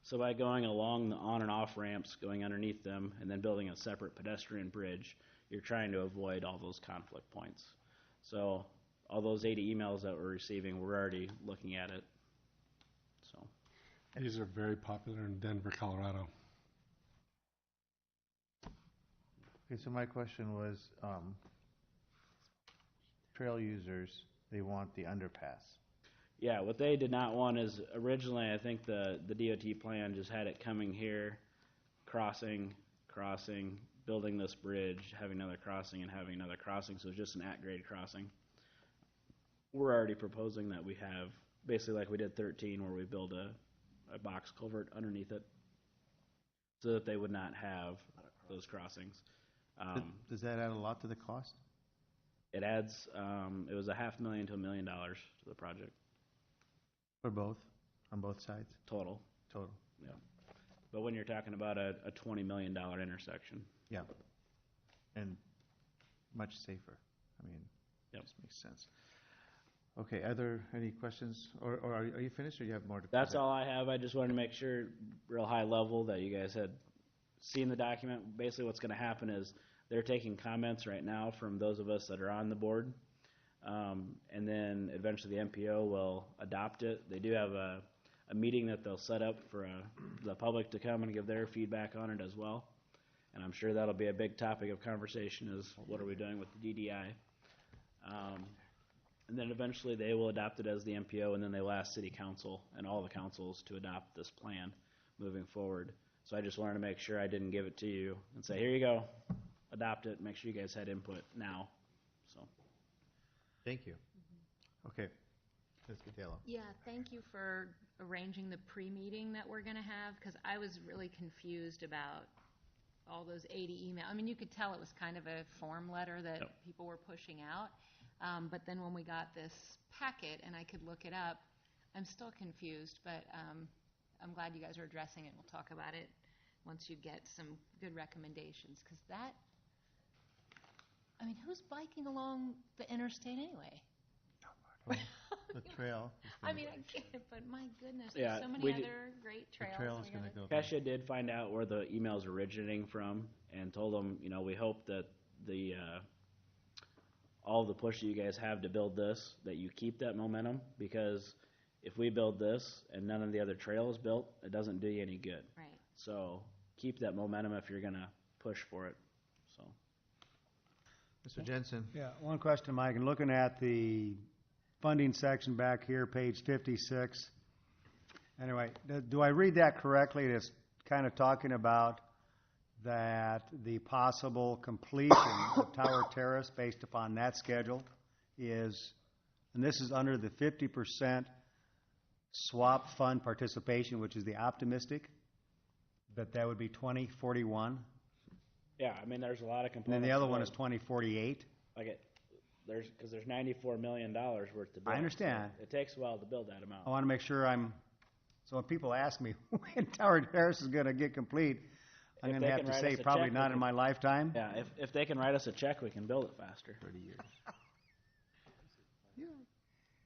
So by going along the on and off ramps, going underneath them, and then building a separate pedestrian bridge, you're trying to avoid all those conflict points. So all those 80 emails that we're receiving, we're already looking at it. So These are very popular in Denver, Colorado. Okay, so my question was, trail users, they want the underpass. Yeah, what they did not want is originally, I think the DOT plan just had it coming here, crossing, building this bridge, having another crossing and having another crossing, so it's just an at-grade crossing. We're already proposing that we have, basically like we did 13, where we build a box culvert underneath it, so that they would not have those crossings. Does that add a lot to the cost? It adds, it was $500,000 to $1 million to the project. For both, on both sides? Total. Total. Yeah. But when you're talking about a $20 million intersection. Yeah. And much safer. I mean, Yep. just makes sense. Okay, are there any questions? Or are you finished, or you have more to That's present? all I have. I just wanted to make sure, real high level, that you guys had seen the document. Basically, what's going to happen is they're taking comments right now from those of us that are on the board. And then eventually the MPO will adopt it. They do have a meeting that they'll set up for the public to come and give their feedback on it as well. And I'm sure that'll be a big topic of conversation, is what are we doing with the DDI. And then eventually they will adopt it as the MPO, and then they will ask City Council and all the councils to adopt this plan moving forward. So I just wanted to make sure I didn't give it to you and say, here you go, adopt it, make sure you guys had input now. So. Thank you. Okay. Ms. Catalo. Yeah, thank you for arranging the pre-meeting that we're going to have, because I was really confused about all those 80 emails. I mean, you could tell it was kind of a form letter that Yep. people were pushing out. But then when we got this packet and I could look it up, I'm still confused, but I'm glad you guys are addressing it. We'll talk about it once you get some good recommendations, because that, I mean, who's biking along the interstate anyway? The trail. I mean, I get it, but my goodness, Yeah, there's so many we did- other great The trails. trail and is we going to gotta- go. Kesha did find out where the email's originating from, and told them, you know, we hope that the all the push that you guys have to build this, that you keep that momentum, because if we build this and none of the other trail is built, it doesn't do you any good. Right. So keep that momentum if you're gonna push for it. So. Mr. Jensen. Yeah, one question, Mike, and looking at the funding section back here, page 56. Anyway, do I read that correctly? It's kind of talking about that the possible completion of Tower Terrace based upon that schedule is, and this is under the 50% swap fund participation, which is the optimistic, that would be 2041. Yeah, I mean, there's a lot of components. And then the other to one it. is 2048. Like because there's $94 million worth to build. I understand. So it takes a while to build that amount. I want to make sure so when people ask me when Tower Terrace is going to get complete, I'm If going they to have can to write say us a probably check, not we in my lifetime. Yeah, if they can write us a check, we can build it faster. 30 years.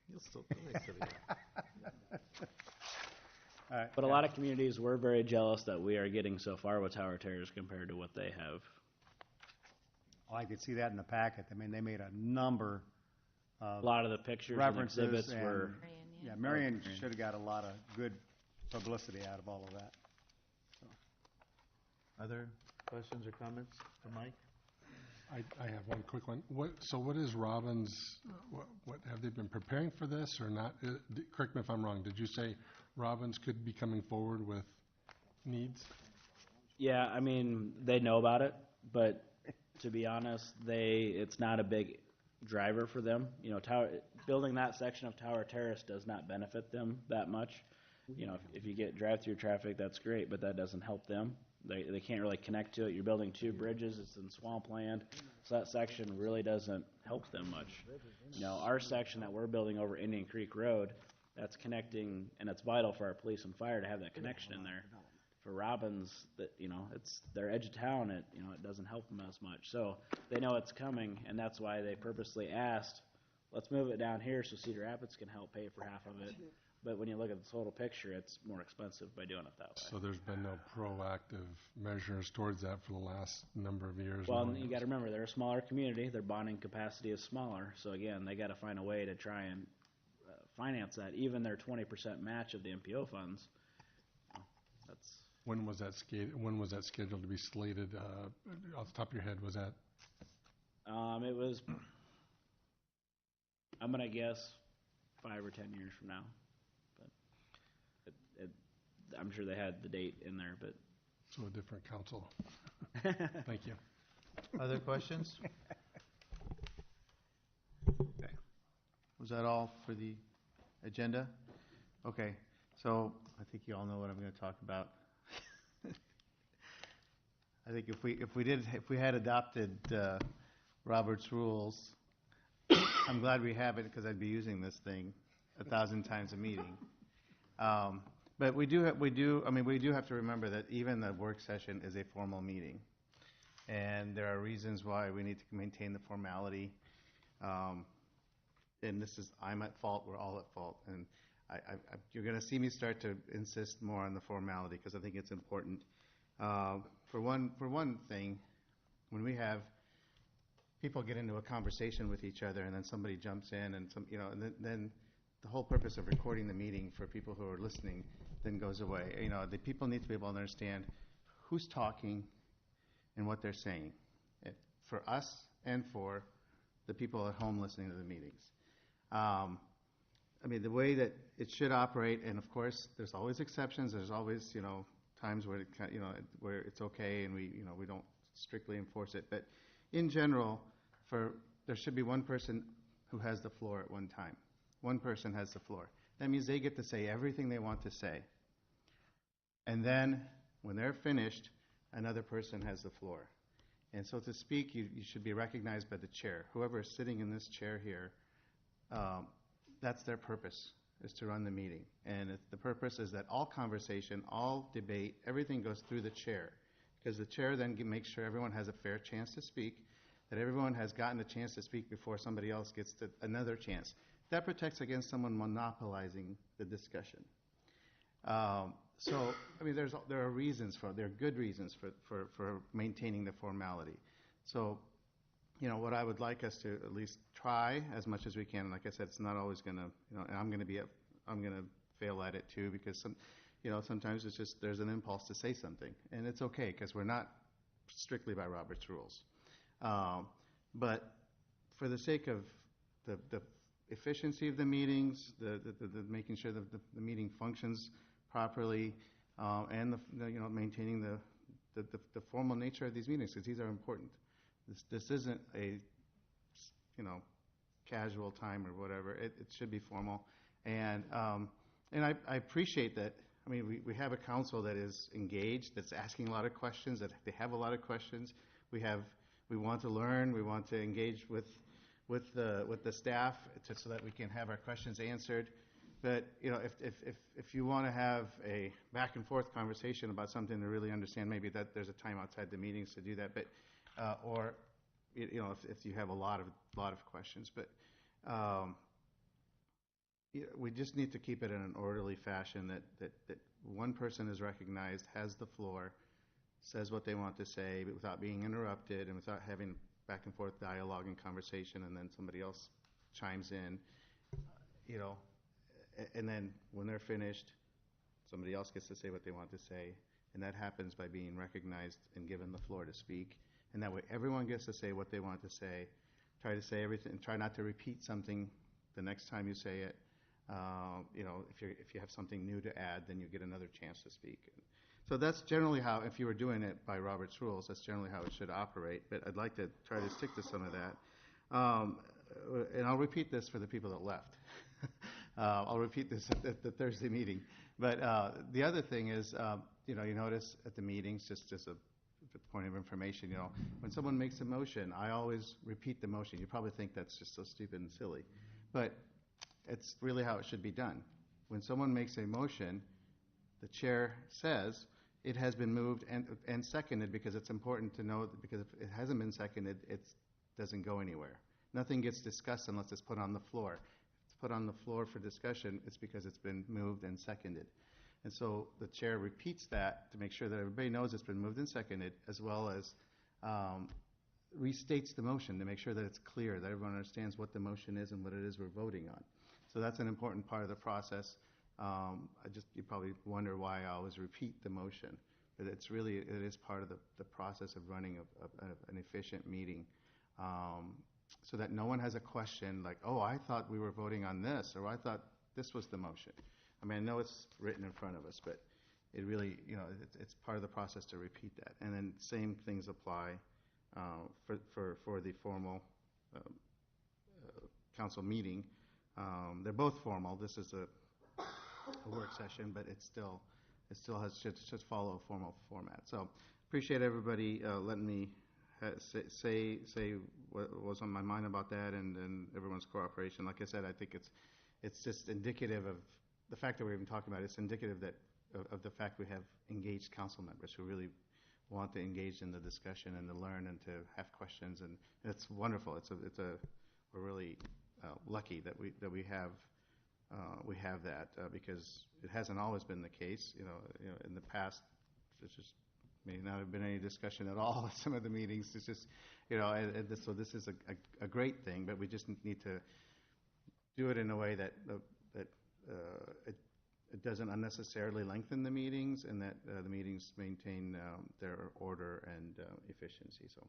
You'll still All right, But a lot of communities were very jealous that we are getting so far with Tower Terrace compared to what they have. Oh, I could see that in the packet. I mean, they made a number of A lot of the pictures and references. exhibits and- were. Yeah, Marion should have got a lot of good publicity out of all of that. Other questions or comments for Mike? I have one quick one. What is Robbins, what, have they been preparing for this or not? Correct me if I'm wrong, did you say Robbins could be coming forward with needs? Yeah, I mean, they know about it, but to be honest, it's not a big driver for them. You know, building that section of Tower Terrace does not benefit them that much. You know, if you get drive-through traffic, that's great, but that doesn't help them. They can't really connect to it. You're building two bridges, it's in swampland, so that section really doesn't help them much. You know, our section that we're building over Indian Creek Road, that's connecting, and it's vital for our police and fire to have that connection in there. For Robbins, you know, it's their edge of town, it doesn't help them as much. So they know it's coming, and that's why they purposely asked, let's move it down here so Cedar Rapids can help pay for half of it. But when you look at the total picture, it's more expensive by doing it that way. So there's been no proactive measures towards that for the last number of years? Well, no? you got to remember, they're a smaller community. Their bonding capacity is smaller. So again, they got to find a way to try and finance that. Even their 20% match of the MPO funds, that's When was that scheduled to be slated? Off the top of your head, was that? It was, I'm gonna guess 5 or 10 years from now, but I'm sure they had the date in there, but. So a different council. Thank you. Other questions? Okay. Was that all for the agenda? Okay, so I think you all know what I'm going to talk about. I think if we had adopted Robert's rules, I'm glad we have it because I'd be using this thing 1,000 times a meeting. But we do have to remember that even the work session is a formal meeting, and there are reasons why we need to maintain the formality. And this is, I'm at fault. We're all at fault, and you're going to see me start to insist more on the formality because I think it's important. For one thing, when we have people get into a conversation with each other, and then somebody jumps in, and then the whole purpose of recording the meeting for people who are listening then goes away. The people need to be able to understand who's talking and what they're saying, for us and for the people at home listening to the meetings. The way that it should operate, and of course, there's always exceptions. There's always, times where where it's okay, and we don't strictly enforce it. But in general, there should be one person who has the floor at one time. One person has the floor. That means they get to say everything they want to say. And then, when they're finished, another person has the floor. And so to speak, you should be recognized by the chair. Whoever is sitting in this chair here, that's their purpose, is to run the meeting. And the purpose is that all conversation, all debate, everything goes through the chair. Because the chair then makes sure everyone has a fair chance to speak, that everyone has gotten a chance to speak before somebody else gets another chance. That protects against someone monopolizing the discussion. There are reasons there are good reasons for maintaining the formality. So, what I would like us to at least try as much as we can. And like I said, it's not always going to, and I'm going to fail at it too, because sometimes it's just there's an impulse to say something, and it's okay because we're not strictly by Robert's rules. But for the sake of the efficiency of the meetings, the making sure that the meeting functions properly, and maintaining the formal nature of these meetings, because these are important. This isn't a casual time or whatever. It should be formal, and I appreciate that. We have a council that is engaged, that's asking a lot of questions, that they have a lot of questions. We want to learn. We want to engage with the staff so that we can have our questions answered. But if you want to have a back and forth conversation about something to really understand, maybe that there's a time outside the meetings to do that. But or if you have a lot of questions, but we just need to keep it in an orderly fashion. That one person is recognized, has the floor, says what they want to say, but without being interrupted and without having back and forth dialogue and conversation, and then somebody else chimes in, and then when they're finished, somebody else gets to say what they want to say, and that happens by being recognized and given the floor to speak, and that way everyone gets to say what they want to say. Try to say everything, try not to repeat something the next time you say it. If you have something new to add, then you get another chance to speak. So that's generally how, if you were doing it by Robert's rules, that's generally how it should operate. But I'd like to try to stick to some of that. And I'll repeat this for the people that left. I'll repeat this at the Thursday meeting. But the other thing is, you notice at the meetings, just a point of information, when someone makes a motion, I always repeat the motion. You probably think that's just so stupid and silly. But it's really how it should be done. When someone makes a motion, the chair says it has been moved and seconded, because it's important to know that, because if it hasn't been seconded, it doesn't go anywhere. Nothing gets discussed unless it's put on the floor. If it's put on the floor for discussion, it's because it's been moved and seconded. And so the chair repeats that to make sure that everybody knows it's been moved and seconded, as well as restates the motion to make sure that it's clear, that everyone understands what the motion is and what it is we're voting on. So that's an important part of the process. You probably wonder why I always repeat the motion. it is part of the process of running an efficient meeting. So that no one has a question like, oh, I thought we were voting on this, or I thought this was the motion. I mean, I know it's written in front of us, but it really, it's part of the process to repeat that. And then same things apply for the formal council meeting. They're both formal. This is a work session, but it still should follow a formal format. So appreciate everybody letting me say what was on my mind about that, and everyone's cooperation. Like I said, I think it's just indicative of the fact that we're even talking about it. It's indicative of the fact we have engaged council members who really want to engage in the discussion and to learn and to have questions, and it's wonderful. We're really lucky that we have that because it hasn't always been the case. In the past, it's just may not have been any discussion at all at some of the meetings. It's just, so this is a great thing, but we just need to do it in a way that it doesn't unnecessarily lengthen the meetings, and that the meetings maintain their order and efficiency. So,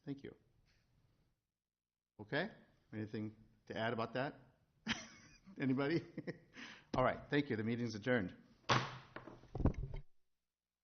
thank you. Okay, anything to add about that? Anybody? All right, thank you. The meeting's adjourned.